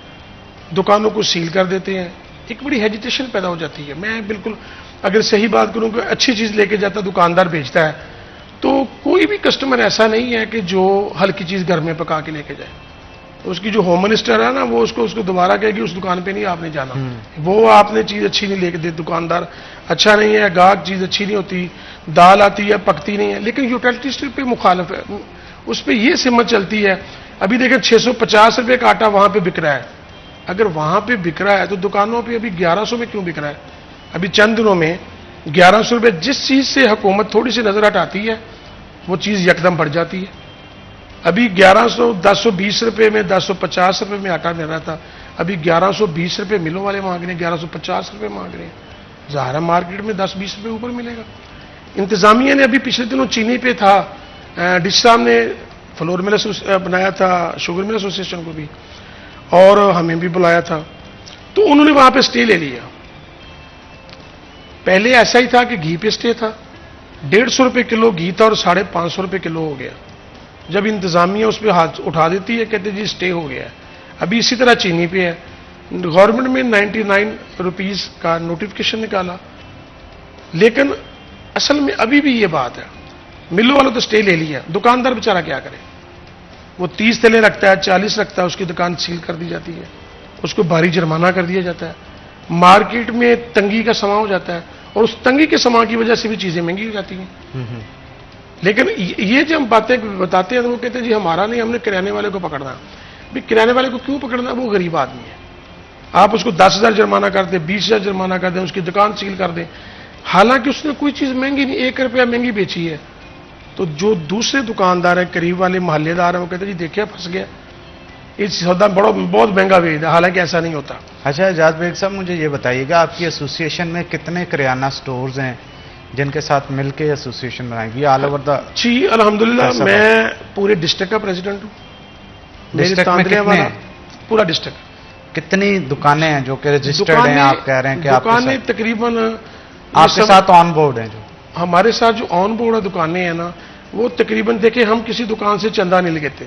दुकानों को सील कर देते हैं। एक बड़ी हेजिटेशन पैदा हो जाती है। मैं बिल्कुल अगर सही बात करूं कि अच्छी चीज़ लेके जाता दुकानदार बेचता है, तो कोई भी कस्टमर ऐसा नहीं है कि जो हल्की चीज़ घर में पका के लेके जाए। तो उसकी जो होम मिनिस्टर है ना, वो उसको दोबारा कहेगी उस दुकान पे नहीं आपने जाना, वो आपने चीज़ अच्छी नहीं लेके दे, दुकानदार अच्छा नहीं है, गाहक चीज़ अच्छी नहीं होती, दाल आती है पकती नहीं है। लेकिन यूटिलिटी स्टोर पे मुखालफ है, उस पर यह सिमत चलती है। अभी देखें 650 रुपये का आटा वहाँ पे बिक रहा है। अगर वहाँ पे बिक रहा है तो दुकानों पे अभी 1100 में क्यों बिक रहा है? अभी चंद दिनों में 1100 रुपये, जिस चीज़ से हुकूमत थोड़ी सी नज़र हटाती है वो चीज़ यकदम बढ़ जाती है। अभी 1020 रुपये में, 1050 रुपये में आटा मिल रहा था, अभी 1120 रुपये मिलों वाले मांग रहे हैं, 1150 रुपये मांग रहे हैं। ज़ाहिर मार्केट में 10-20 रुपये ऊपर मिलेगा। इंतज़ामिया ने अभी पिछले दिनों चीनी पे था, डिश साहब ने फ्लोर मिल बनाया था, शुगर मिल एसोसिएशन को भी, और हमें भी बुलाया था, तो उन्होंने वहां पे स्टे ले लिया। पहले ऐसा ही था कि घी पे स्टे था, 150 रुपये किलो घी था और 550 रुपये किलो हो गया। जब इंतजामिया उस पर हाथ उठा देती है, कहते जी स्टे हो गया है। अभी इसी तरह चीनी पे है, गवर्नमेंट में 99 रुपीज़ का नोटिफिकेशन निकाला, लेकिन असल में अभी भी ये बात है, मिलों वालों तो स्टे ले लिया, दुकानदार बेचारा क्या करे? वो 30 थैले रखता है, 40 रखता है, उसकी दुकान सील कर दी जाती है, उसको भारी जुर्माना कर दिया जाता है। मार्केट में तंगी का समा हो जाता है और उस तंगी के समा की वजह से भी चीजें महंगी हो जाती हैं। लेकिन ये जब हम बातें बताते हैं तो वो कहते हैं जी हमारा नहीं, हमने किराने वाले को पकड़ना। भाई किराने वाले को क्यों पकड़ना? वो गरीब आदमी है, आप उसको 10,000 जुर्माना कर दें, 20,000 जुर्माना कर दें, उसकी दुकान सील कर दें, हालांकि उसने कोई चीज महंगी नहीं, 1 रुपया महंगी बेची है। तो जो दूसरे दुकानदार है, करीब वाले मोहल्लेदार है, वो कहते हैं जी देखिए फंस गया, इस सौदा बहुत महंगा बेच दिया, हालांकि ऐसा नहीं होता। अच्छा एजाज बेग साहब, मुझे ये बताइएगा आपकी एसोसिएशन में कितने किराना स्टोर्स हैं जिनके साथ मिलकर एसोसिएशन बनाएगी ऑल ओवर द? जी अल्हम्दुलिल्लाह, मैं पूरे डिस्ट्रिक्ट का प्रेसिडेंट हूँ। डिस्ट्रिक्ट में कितने हैं? पूरा डिस्ट्रिक्ट। कितनी दुकानें हैं जो कि रजिस्टर्ड हैं? आप कह रहे हैं कि दुकानें तकरीबन आपके साथ ऑन बोर्ड हैं? जो हमारे साथ जो ऑन बोर्ड है दुकानें हैं ना, वो तकरीबन देखिए हम किसी दुकान से चंदा नहीं लेते,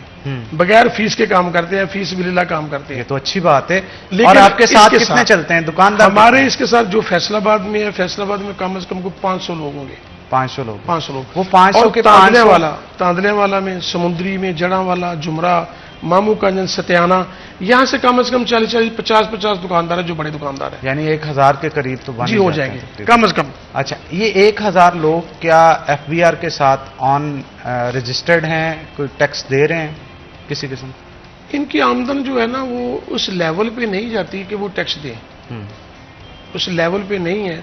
बगैर फीस के काम करते हैं, फीस बिल्ला काम करते हैं। ये तो अच्छी बात है। और आपके साथ कितने चलते हैं दुकानदार? हमारे इसके साथ जो फैसलाबाद में है, फैसलाबाद में कम से कम 500 लोग होंगे। 500 लोग? 500 लोग। वो 500 के तांदले वाला में, समुद्री में, जड़ा वाला, जुमरा, मामू कांजन, सत्याना, यहां से कम 40-40, 50-50 दुकानदार है जो बड़े दुकानदार है। यानी 1000 के करीब तो बन जी हो जाएंगे कम से कम। अच्छा, ये 1000 लोग क्या FBR के साथ ऑन रजिस्टर्ड हैं? कोई टैक्स दे रहे हैं किसी किस्म? इनकी आमदन जो है ना वो उस लेवल पे नहीं जाती कि वो टैक्स दें, उस लेवल पे नहीं है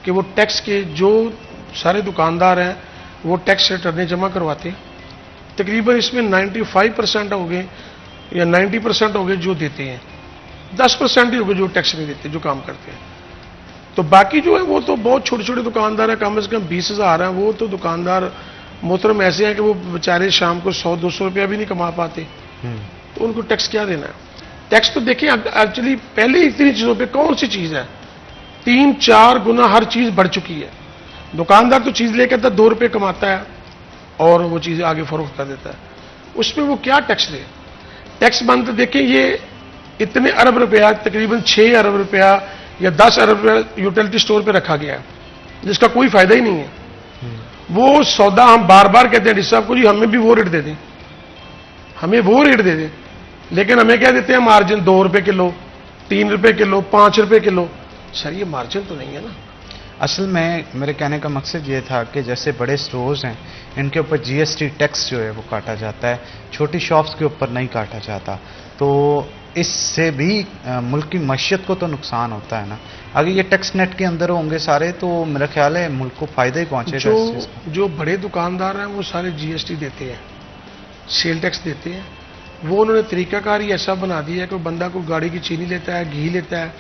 कि वो टैक्स के, जो सारे दुकानदार हैं वो टैक्स रिटर्नें जमा करवाते हैं। तकरीबन इसमें 95% हो गए या 90% हो गए जो देते हैं, 10% ही हो गए जो टैक्स नहीं देते, जो काम करते हैं। तो बाकी जो है वो तो बहुत छोटे छोटे दुकानदार हैं, कम से कम 20,000 हैं। वो तो दुकानदार मोहतरम ऐसे हैं कि वो बेचारे शाम को 100-200 रुपया भी नहीं कमा पाते, तो उनको टैक्स क्या देना है? टैक्स तो देखिए एक्चुअली पहले इतनी चीज़ों पे कौन सी चीज़ है, 3-4 गुना हर चीज़ बढ़ चुकी है। दुकानदार तो चीज़ लेकर आता 2 रुपये कमाता है और वो चीज़ आगे फरोख्त कर देता है, उसमें वो क्या टैक्स दे? टैक्स बंद देखिए, ये इतने अरब रुपया, तकरीबन 6 अरब रुपया या 10 अरब रुपया यूटिलिटी स्टोर पे रखा गया है, जिसका कोई फायदा ही नहीं है। वो सौदा हम बार बार कहते हैं डी साहब को, जी हमें भी वो रेट दे दें, हमें वो रेट दे दें, लेकिन हमें क्या देते हैं मार्जिन 2 रुपए किलो, 3 रुपए किलो, 5 रुपए किलो। सर ये मार्जिन तो नहीं है ना। असल में मेरे कहने का मकसद ये था कि जैसे बड़े स्टोर्स हैं इनके ऊपर जीएसटी टैक्स जो है वो काटा जाता है, छोटी शॉप्स के ऊपर नहीं काटा जाता, तो इससे भी मुल्क की मईशत को तो नुकसान होता है ना। अगर ये टैक्स नेट के अंदर होंगे सारे तो मेरा ख्याल है मुल्क को फायदा ही पहुंचेगा। जो बड़े दुकानदार हैं वो सारे जीएसटी देते हैं, सेल टैक्स देते हैं। वो उन्होंने तरीकाकार ही ऐसा बना दिया है कि बंदा को गाड़ी की चीनी लेता है, घी लेता है,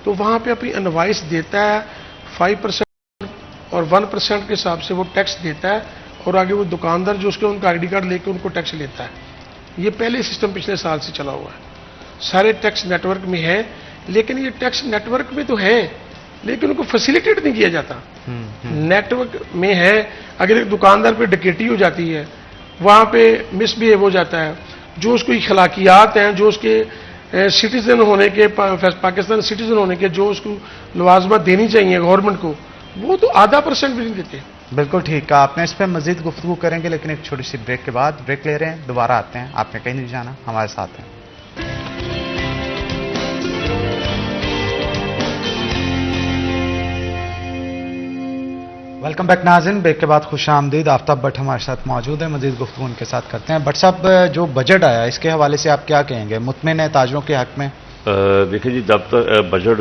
तो वहाँ पे अपनी इनवाइस देता है 5% और 1% के हिसाब से वो टैक्स देता है, और आगे वो दुकानदार जो उसके उनका आईडी कार्ड लेके उनको टैक्स लेता है। ये पहले सिस्टम पिछले साल से चला हुआ है, सारे टैक्स नेटवर्क में है। लेकिन ये टैक्स नेटवर्क में तो है, लेकिन उनको फैसिलिटेट नहीं किया जाता। नेटवर्क में है, अगर एक दुकानदार पे डकैती हो जाती है, वहाँ पे मिसबिहेव हो जाता है, जो उसको अखलाकियात हैं, जो उसके सिटीजन होने के, पाकिस्तान सिटीजन होने के जो उसको लवाजमत देनी चाहिए गवर्नमेंट को, वो तो आधा % भी नहीं देते। बिल्कुल ठीक कहा आपने, इस पर मजीद गुफ्तगू करेंगे, लेकिन एक छोटी सी ब्रेक के बाद ब्रेक ले रहे हैं, दोबारा आते हैं। आपने कहीं नहीं जाना, हमारे साथ हैं। वेलकम बैक नाज़रीन, ब्रेक के बाद खुश आमदीद। आफ्ताब भट्ट हमारे साथ मौजूद है, मजीद गुफ्तगू उनके साथ करते हैं। भट्ट साहब, जो बजट आया इसके हवाले से आप क्या कहेंगे? मुतमिन है ताजरों के हक में? देखिए जी, जब तक बजट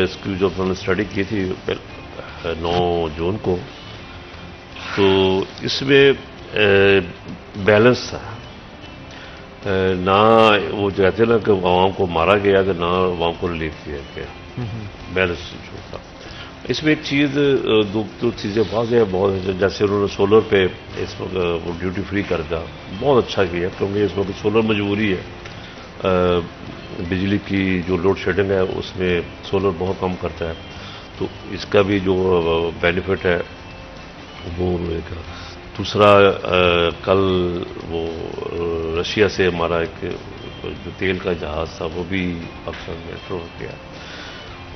इसकी जो हमने स्टडी की थी 9 जून को, तो इसमें बैलेंस था। ना वो कहते हैं ना कि आवाम को मारा गया, कि ना आवाम को रिलीफ दिया गया, बैलेंस जो था। इसमें एक चीज़, दो चीज़ें वाज़ेह है बहुत, जैसे उन्होंने सोलर पे इस वक्त वो ड्यूटी फ्री कर दिया, बहुत अच्छा किया, क्योंकि इस वक्त सोलर मजबूरी है। बिजली की जो लोड शेडिंग है उसमें सोलर बहुत कम करता है, तो इसका भी जो बेनिफिट है वो मिलेगा। दूसरा, कल वो रशिया से हमारा एक जो तेल का जहाज़ था वो भी पाकिस्तान में एंटर हो गया।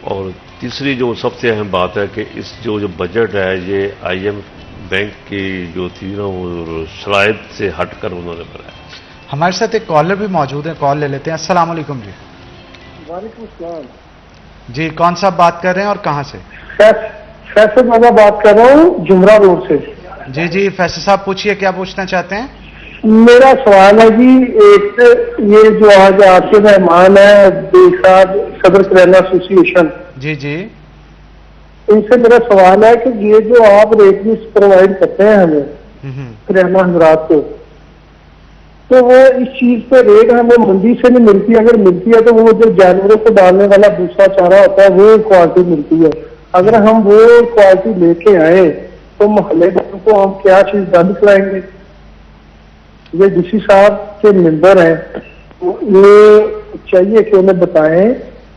और तीसरी जो सबसे अहम बात है कि इस जो बजट है ये IMF बैंक की जो थी ना वो शराइत से हटकर उन्होंने बनाया। हमारे साथ एक कॉलर भी मौजूद है, कॉल ले लेते हैं। अस्सलाम वालेकुम जी। वालेकुम सलाम जी, कौन सा बात कर रहे हैं और कहाँ से? फैसल बाबा बात कर रहा हूँ, जुमरा रोड से। जी जी फैसल साहब, पूछिए, क्या पूछना चाहते हैं? मेरा सवाल है जी, एक ये जो आज आपके मेहमान है बेसाद सदर किराना एसोसिएशन, जी जी, इनसे मेरा सवाल है कि ये जो आप रेट लिस्ट प्रोवाइड करते हैं हमें किराना हजरात को, तो वो इस चीज पे रेट हमें मंडी से नहीं मिलती, अगर मिलती है तो वो जो जानवरों को डालने वाला दूसरा चारा होता है वो क्वालिटी मिलती है। अगर हम वो क्वालिटी लेके आए तो मोहल्ले वालों को हम क्या चीज बंद कराएंगे? ये डीसी साहब के मेंबर हैं, तो ये चाहिए कि उन्हें बताएं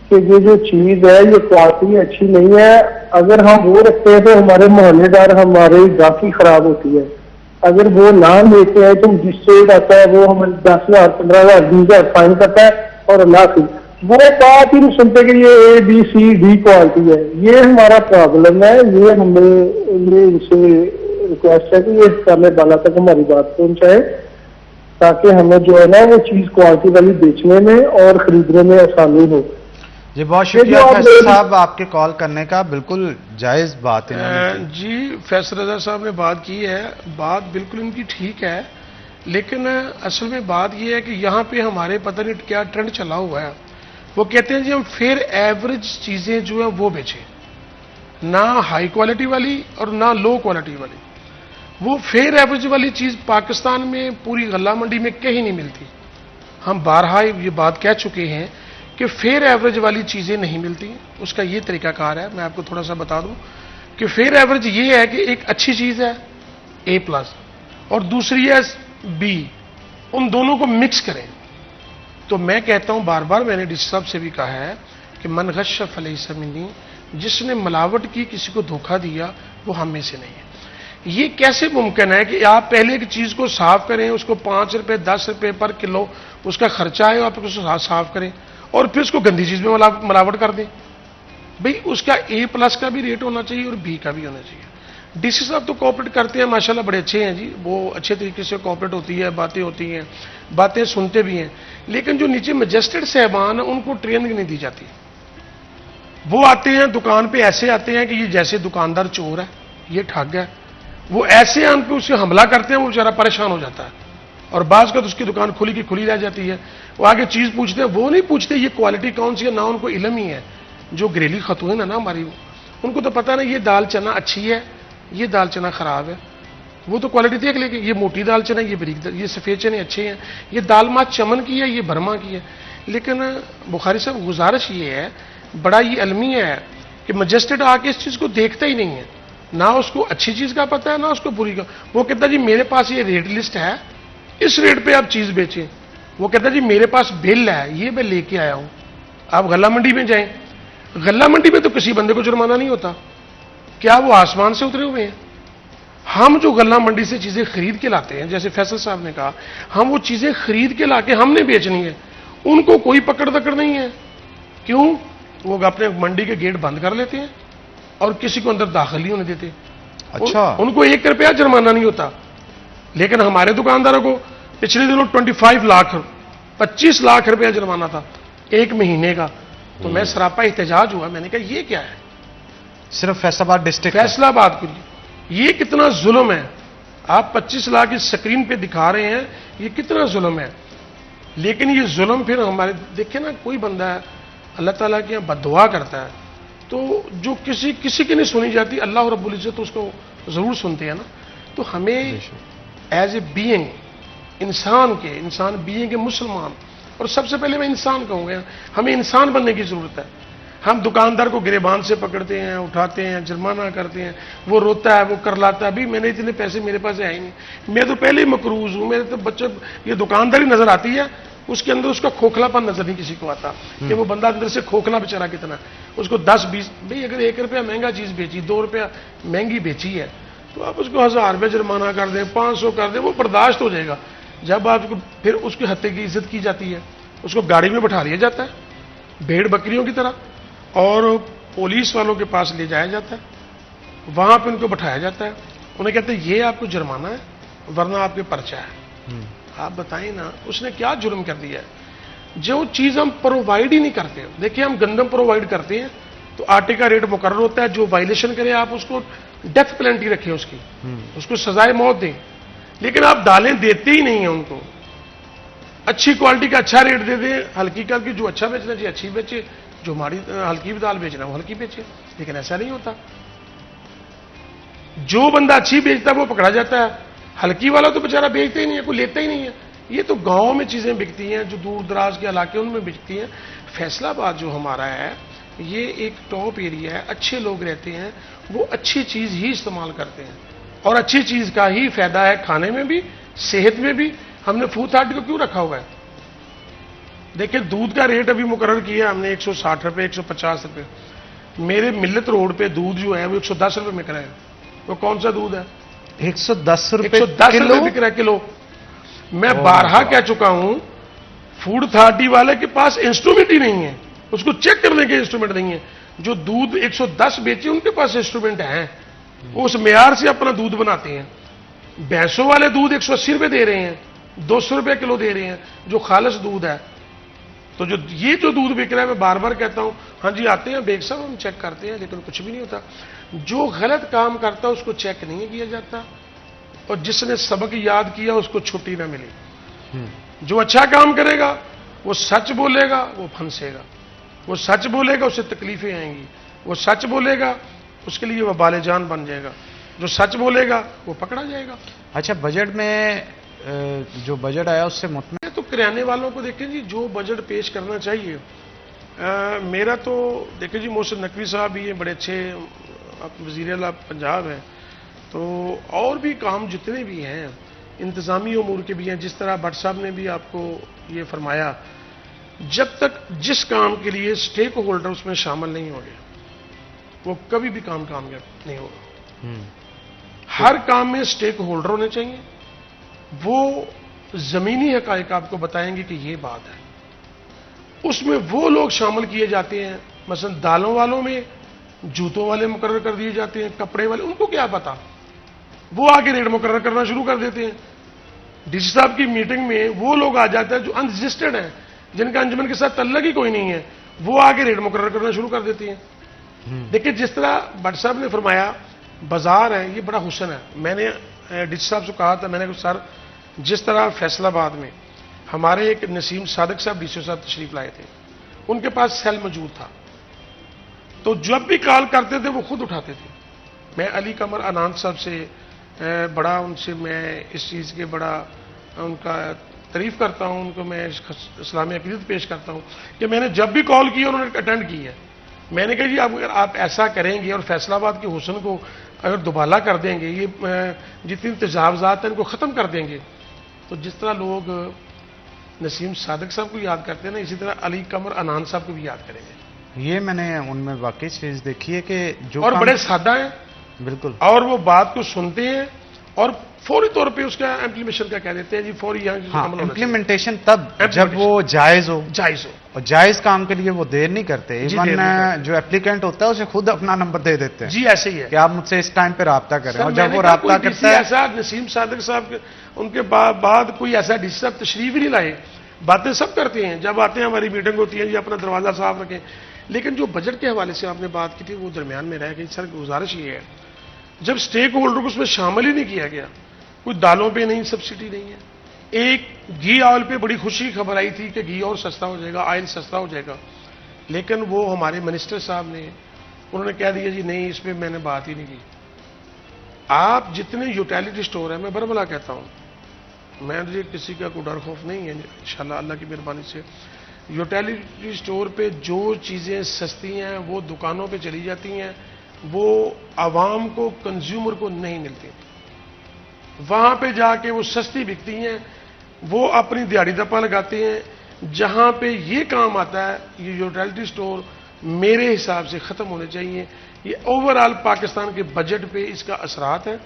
कि ये जो चीज है ये क्वालिटी अच्छी नहीं है। अगर हम वो रखते हैं तो हमारे मोहल्लेदार, हमारी गाकी खराब होती है। अगर वो ना लेते हैं तो मजिस्ट्रेट आता है, वो हमें 10,000, 15,000, 20,000 फाइन करता है और अल्लाह की वो बात ही नहीं सुनते कि ये ABCD क्वालिटी है। ये हमारा प्रॉब्लम है, ये हमें ये इनसे रिक्वेस्ट है कि ये सामने वाला तक हमारी बात पहुंचाए, ताकि हमें जो है ना वो चीज क्वालिटी वाली बेचने में और खरीदने में आसानी हो। जी बहुत शुक्रिया फैसल साहब आपके कॉल करने का, बिल्कुल जायज़ बात है जी। फैसल रजा साहब ने बात की है, बात बिल्कुल इनकी ठीक है, लेकिन असल में बात यह है कि यहाँ पे हमारे पता नहीं क्या ट्रेंड चला हुआ है। वो कहते हैं जी हम फेयर एवरेज चीज़ें जो है वो बेचें, ना हाई क्वालिटी वाली और ना लो क्वालिटी वाली। वो फेयर एवरेज वाली चीज़ पाकिस्तान में पूरी गल्ला मंडी में कहीं नहीं मिलती। हम बारहा ये बात कह चुके हैं कि फेयर एवरेज वाली चीज़ें नहीं मिलती हैं। उसका ये तरीकाकार है, मैं आपको थोड़ा सा बता दूं कि फेयर एवरेज ये है कि एक अच्छी चीज़ है A+ और दूसरी है B, उन दोनों को मिक्स करें। तो मैं कहता हूं, बार बार मैंने डीसी साहब से भी कहा है कि मन गश्श फलैसा मिन्नी, जिसने मिलावट की, किसी को धोखा दिया, वो हम में से नहीं है। ये कैसे मुमकिन है कि आप पहले एक चीज़ को साफ करें, उसको 5 रुपए 10 रुपए पर किलो उसका खर्चा है, आप उसको साफ करें और फिर उसको गंदी चीज़ में मिलावट कर दें। भाई उसका A+ का भी रेट होना चाहिए और B का भी होना चाहिए। डीसी साहब तो कोऑपरेट करते हैं माशाल्लाह, बड़े अच्छे हैं जी, वो अच्छे तरीके से कोऑपरेट होती है, बातें होती हैं, बातें सुनते भी हैं। लेकिन जो नीचे मजिस्ट्रेट साहबान है उनको ट्रेनिंग नहीं दी जाती। वो आते हैं दुकान पे, ऐसे आते हैं कि ये जैसे दुकानदार चोर है, ये ठग है, वो ऐसे आन पे उससे हमला करते हैं, वो बेचारा परेशान हो जाता है और बाज का तो उसकी दुकान खुली की खुली रह जाती है। वो आगे चीज़ पूछते हैं, वो नहीं पूछते ये क्वालिटी कौन सी है, ना उनको इल्म ही है। जो घरेली खतून है ना हमारी, उनको तो पता नहीं ये दाल चना अच्छी है, ये दाल चना खराब है। वो तो क्वालिटी देख लेंगे, ये मोटी दाल चना, ये बारीक, ये सफ़ेद चने अच्छे हैं, ये दाल माँ चमन की है, ये बर्मा की है। लेकिन बुखारी साहब गुजारिश ये है, बड़ा ये अलमी है कि मजिस्ट्रेट आके इस चीज़ को देखता ही नहीं है, ना उसको अच्छी चीज़ का पता है ना उसको बुरी का। वो कहता जी मेरे पास ये रेट लिस्ट है, इस रेट पे आप चीज़ बेचें। वो कहता जी मेरे पास बिल है, ये मैं लेके आया हूं। आप गल्ला मंडी में जाएं, गल्ला मंडी में तो किसी बंदे को जुर्माना नहीं होता, क्या वो आसमान से उतरे हुए हैं? हम जो गल्ला मंडी से चीज़ें खरीद के लाते हैं, जैसे फैसल साहब ने कहा, हम वो चीज़ें खरीद के लाके हमने बेचनी है, उनको कोई पकड़ दकड़ नहीं है। क्यों? वो अपने मंडी के गेट बंद कर लेते हैं और किसी को अंदर दाखिल नहीं होने देते। अच्छा, उनको 1 रुपया जुर्माना नहीं होता। लेकिन हमारे दुकानदारों को पिछले दिनों 25 लाख रुपया जुर्माना था 1 महीने का। तो मैं सरापा एहतजाज हुआ, मैंने कहा ये क्या है? सिर्फ फैसलाबाद डिस्ट्रिक्ट, फैसलाबाद के लिए ये कितना जुल्म है। आप 25 लाख इस स्क्रीन पे दिखा रहे हैं, ये कितना जुल्म है। लेकिन ये जुल्म फिर हमारे, देखिए ना, कोई बंदा है अल्लाह ताला के यहाँ बद्दुआ करता है, तो जो किसी की नहीं सुनी जाती, अल्लाह रब्बुल इज्जत तो उसको जरूर सुनते हैं ना। तो हमें एज ए बीइंग, इंसान बीइंग के मुसलमान, और सबसे पहले मैं इंसान कहूँगा, हमें इंसान बनने की जरूरत है। हम दुकानदार को गिरेबान से पकड़ते हैं, उठाते हैं, जुर्माना करते हैं, वो रोता है, वो करलाता है, अभी मैंने इतने पैसे मेरे पास है ही नहीं, मैं तो पहले ही मकरूज हूँ, मेरे तो बच्चे, ये दुकानदारी नजर आती है, उसके अंदर उसका खोखलापन नजर नहीं किसी को आता कि वो बंदा अंदर से खोखला बेचारा कितना। उसको 10-20, भाई अगर 1 रुपया महंगा चीज़ बेची, 2 रुपया महंगी बेची है, तो आप उसको 1000 रुपये जुर्माना कर दें, 500 कर दें, वो बर्दाश्त हो जाएगा। जब आपको फिर उसके हत्थे की इज्जत की जाती है, उसको गाड़ी में बैठा लिया जाता है भेड़ बकरियों की तरह, और पुलिस वालों के पास ले जाया जाता है, वहां पर उनको बैठाया जाता है, उन्हें कहते हैं ये आपको जुर्माना है वरना आपके पर्चा है। आप बताएं ना, उसने क्या जुर्म कर दिया है? जो चीज़ हम प्रोवाइड ही नहीं करते। देखिए, हम गंदम प्रोवाइड करते हैं तो आटे का रेट मुकर्रर होता है, जो वायलेशन करे आप उसको डेथ पेनल्टी रखें, उसको सजाए मौत दें। लेकिन आप दालें देते ही नहीं हैं उनको। अच्छी क्वालिटी का अच्छा रेट दे दें, हल्की का जो अच्छा बेचना चाहिए अच्छी बेचे, जो हमारी हल्की दाल बेचना वो हल्की बेचे। लेकिन ऐसा नहीं होता। जो बंदा अच्छी बेचता है वो पकड़ा जाता है, हल्की वाला तो बेचारा बेचता ही नहीं है, कोई लेता ही नहीं है। ये तो गांव में चीजें बिकती हैं, जो दूर दराज के इलाके उनमें बिकती हैं। फैसलाबाद जो हमारा है, ये एक टॉप एरिया है, अच्छे लोग रहते हैं, वो अच्छी चीज ही इस्तेमाल करते हैं और अच्छी चीज का ही फायदा है, खाने में भी, सेहत में भी। हमने फूड अथॉरिटी को क्यों रखा हुआ है? देखिए, दूध का रेट अभी मुकर्रर किया हमने 160 रुपये, 150 रुपये। मेरे मिल्लत रोड पे दूध जो है वो 110 रुपये में बिक रहा है। वो कौन सा दूध है? 110 रुपये बिक रहा है किलो। मैं बारहा कह चुका हूं, फूड अथॉरिटी वाले के पास इंस्ट्रूमेंट ही नहीं है, उसको चेक करने के इंस्ट्रूमेंट नहीं है। जो दूध 110 बेचे उनके पास इंस्ट्रूमेंट है, वो उस मेयार से अपना दूध बनाते हैं। भैंसों वाले दूध 180 रुपये दे रहे हैं, 200 रुपये किलो दे रहे हैं, जो खालिस दूध है। तो जो दूध बिक रहा है, मैं बार बार कहता हूं, हाँ जी आते हैं बेग साहब, हम चेक करते हैं, लेकिन कुछ भी नहीं होता। जो गलत काम करता है उसको चेक नहीं किया जाता, और जिसने सबक याद किया उसको छुट्टी ना मिली। जो अच्छा काम करेगा वो सच बोलेगा, वो फंसेगा। वो सच बोलेगा, उससे तकलीफें आएंगी। वो सच बोलेगा, उसके लिए वह बाले जान बन जाएगा। जो सच बोलेगा वो पकड़ा जाएगा। अच्छा, बजट में जो बजट आया उससे मुतमिन? तो किराने वालों को देखें जी, जो बजट पेश करना चाहिए मेरा तो देखिए जी, मोहसिन नकवी साहब भी हैं, बड़े अच्छे वज़ीर-ए-आला पंजाब हैं, तो और भी काम जितने भी हैं इंतज़ामी उमूर के भी हैं। जिस तरह भट्ट साहब ने भी आपको ये फरमाया, जब तक जिस काम के लिए स्टेक होल्डर उसमें शामिल नहीं होंगे वो कभी भी काम कामयाब नहीं होगा। हर काम में स्टेक होल्डर होने चाहिए, वो ज़मीनी हक़ाइक़ आपको बताएंगे कि ये बात है। उसमें वो लोग शामिल किए जाते हैं, मसलन दालों वालों में जूतों वाले मुकर्रर कर दिए जाते हैं, कपड़े वाले, उनको क्या पता, वो आगे रेट मुकर्रर करना शुरू कर देते हैं। डीसी साहब की मीटिंग में वो लोग आ जाते हैं जो अनरजिस्टर्ड हैं, जिनका अंजुमन के साथ तल्लक ही कोई नहीं है, वो आगे रेट मुकर्रर करना शुरू कर देते हैं। देखिए, जिस तरह भट्ट साहब ने फरमाया बाजार है, ये बड़ा हुसन है। मैंने डीसी साहब से कहा था, मैंने कहा सर, जिस तरह फैसलाबाद में हमारे एक नसीम सादक साहब डीसी साहब तशरीफ लाए थे, उनके पास सेल मौजूद था, तो जब भी कॉल करते थे वो खुद उठाते थे। मैं अली कमर अनान साहब से बड़ा, उनसे मैं इस चीज़ के बड़ा उनका तारीफ़ करता हूँ, उनको मैं इस्लामी अक़ीदत पेश करता हूँ कि मैंने जब भी कॉल की उन्होंने अटेंड की है। मैंने कहा जी, अगर आप ऐसा करेंगे और फैसलाबाद के हुसन को अगर दुबाला कर देंगे, ये जितनी तजावज़ात हैं इनको ख़त्म कर देंगे, तो जिस तरह लोग नसीम सादक साहब को याद करते हैं ना, इसी तरह अली कमर अनान साहब को भी याद करेंगे। ये मैंने उनमें वाकई चीज़ देखी है कि जो और बड़े सादा हैं, बिल्कुल, और वो बात को सुनते हैं और फौरी तौर पे उसका इम्प्लीमेंटेशन का कह देते हैं जी, फौरी इम्प्लीमेंटेशन तब जब वो जायज़ हो, और जायज़ काम के लिए वो देर नहीं करते। इवन जो एप्लीकेंट होता है उसे खुद अपना नंबर दे देते हैं जी, ऐसे ही है कि आप मुझसे इस टाइम पे रब्ता करें, और जब वो रब्ता करता है, ऐसा नसीम सादक साहब उनके बाद कोई ऐसा डीसी साहब तशरीफ ही नहीं लाए, बातें सब करते हैं। जब आते हैं हमारी मीटिंग होती है जी, अपना दरवाज़ा साफ रखें। लेकिन जो बजट के हवाले से आपने बात की थी, वो दरमियान में रह गई। सर, गुजारिश ये है, जब स्टेक होल्डर को उसमें शामिल ही नहीं किया गया, कोई दालों पे नहीं सब्सिडी नहीं है। एक घी ऑयल पे बड़ी खुशी की खबर आई थी कि घी और सस्ता हो जाएगा, ऑयल सस्ता हो जाएगा, लेकिन वो हमारे मिनिस्टर साहब ने उन्होंने कह दिया जी नहीं, इस पर मैंने बात ही नहीं की। आप जितने यूटिलिटी स्टोर है, मैं बरमला कहता हूँ, मैं मुझे किसी का कोई डर खौफ नहीं है, इंशाल्लाह अल्लाह की मेहरबानी से यूटिलिटी स्टोर पे जो चीज़ें सस्ती हैं वो दुकानों पे चली जाती हैं, वो आवाम को, कंज्यूमर को नहीं मिलती। वहाँ पे जाके वो सस्ती बिकती हैं, वो अपनी दिहाड़ी दप्पा लगाते हैं। जहाँ पे ये काम आता है, ये यूटिलिटी स्टोर मेरे हिसाब से ख़त्म होने चाहिए। ये ओवरऑल पाकिस्तान के बजट पे इसका असरात है।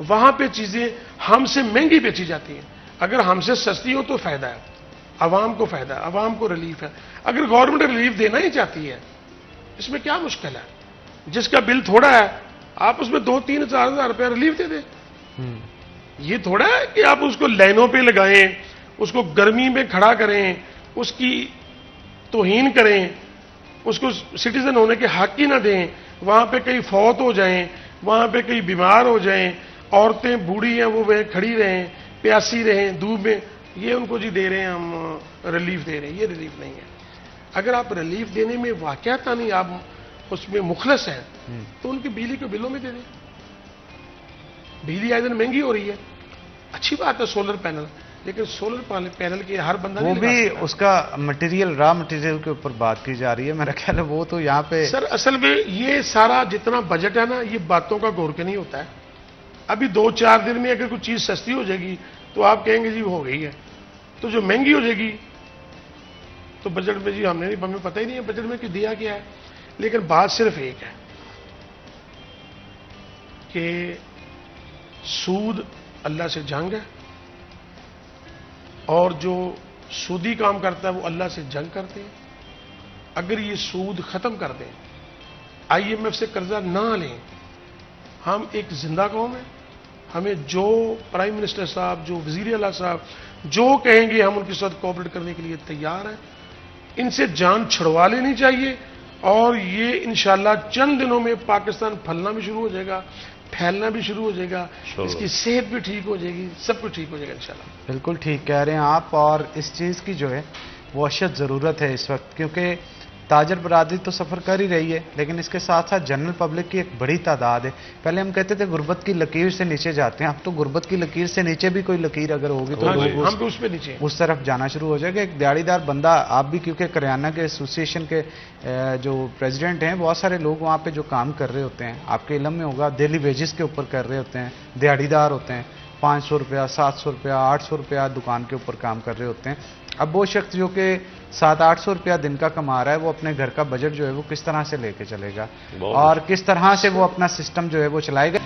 वहाँ पे चीज़ें हमसे महंगी बेची जाती हैं, अगर हमसे सस्ती हो तो फ़ायदा है, आवाम को फ़ायदा है, आवाम को रिलीफ है। अगर गवर्नमेंट रिलीफ देना ही चाहती है, इसमें क्या मुश्किल है? जिसका बिल थोड़ा है आप उसमें 2-3 हज़ार रुपया रिलीफ दे दें। ये थोड़ा है कि आप उसको लाइनों पे लगाएं, उसको गर्मी में खड़ा करें, उसकी तौहीन करें, उसको सिटीजन होने के हक ही ना दें, वहाँ पे कई फौत हो जाएं, वहाँ पे कई बीमार हो जाएं, औरतें बूढ़ी हैं वो वह खड़ी रहें, प्यासी रहें धूप में, ये उनको जी दे रहे हैं हम रिलीफ दे रहे हैं। ये रिलीफ नहीं है। अगर आप रिलीफ देने में वाकयाता नहीं आप उसमें मुखलस हैं, तो उनकी बिजली के बिलों में दे दें। बिजली आए दिन महंगी हो रही है, अच्छी बात है सोलर पैनल, लेकिन सोलर पैनल के हर बंदा वो भी उसका मटेरियल, रॉ मटेरियल के ऊपर बात की जा रही है। मेरा ख्याल है वो तो यहाँ पे सर असल में ये सारा जितना बजट है ना, ये बातों का गौर के नहीं होता है। अभी 2-4 दिन में अगर कोई चीज़ सस्ती हो जाएगी तो आप कहेंगे जी हो गई है, तो जो महंगी हो जाएगी तो बजट में जी हमें पता ही नहीं है बजट में कि दिया क्या है। लेकिन बात सिर्फ एक है कि सूद अल्लाह से जंग है, और जो सूदी काम करता है वो अल्लाह से जंग करते हैं। अगर ये सूद खत्म कर दें, IMF से कर्जा ना लें, हम एक जिंदा कौम है। हमें जो प्राइम मिनिस्टर साहब, जो वजीर आला साहब जो कहेंगे हम उनके साथ कोऑपरेट करने के लिए तैयार हैं। इनसे जान छुड़वा लेनी चाहिए, और ये इंशाल्लाह चंद दिनों में पाकिस्तान फलना भी शुरू हो जाएगा, फैलना भी शुरू हो जाएगा, इसकी सेहत भी ठीक हो जाएगी, सब कुछ ठीक हो जाएगा इंशाल्लाह। बिल्कुल ठीक कह रहे हैं आप, और इस चीज़ की जो है वो अशद ज़रूरत है इस वक्त, क्योंकि ताजर बरादरी तो सफ़र कर ही रही है, लेकिन इसके साथ साथ जनरल पब्लिक की एक बड़ी तादाद है। पहले हम कहते थे गुर्बत की लकीर से नीचे जाते हैं, अब तो गुर्बत की लकीर से नीचे भी कोई लकीर अगर होगी तो हम तो उस पे नीचे उस तरफ जाना शुरू हो जाएगा। एक दिहाड़ीदार बंदा, आप भी क्योंकि करियाना के एसोसिएशन के जो प्रेसिडेंट हैं, बहुत सारे लोग वहाँ पे जो काम कर रहे होते हैं, आपके इल्म में होगा, डेली वेजेस के ऊपर कर रहे होते हैं, दिहाड़ीदार होते हैं, 500 रुपया, 700 रुपया, 800 रुपया दुकान के ऊपर काम कर रहे होते हैं। अब वो शख्स जो कि 700-800 रुपया दिन का कमा रहा है, वो अपने घर का बजट जो है वो किस तरह से लेके चलेगा और किस तरह से वो अपना सिस्टम जो है वो चलाएगा।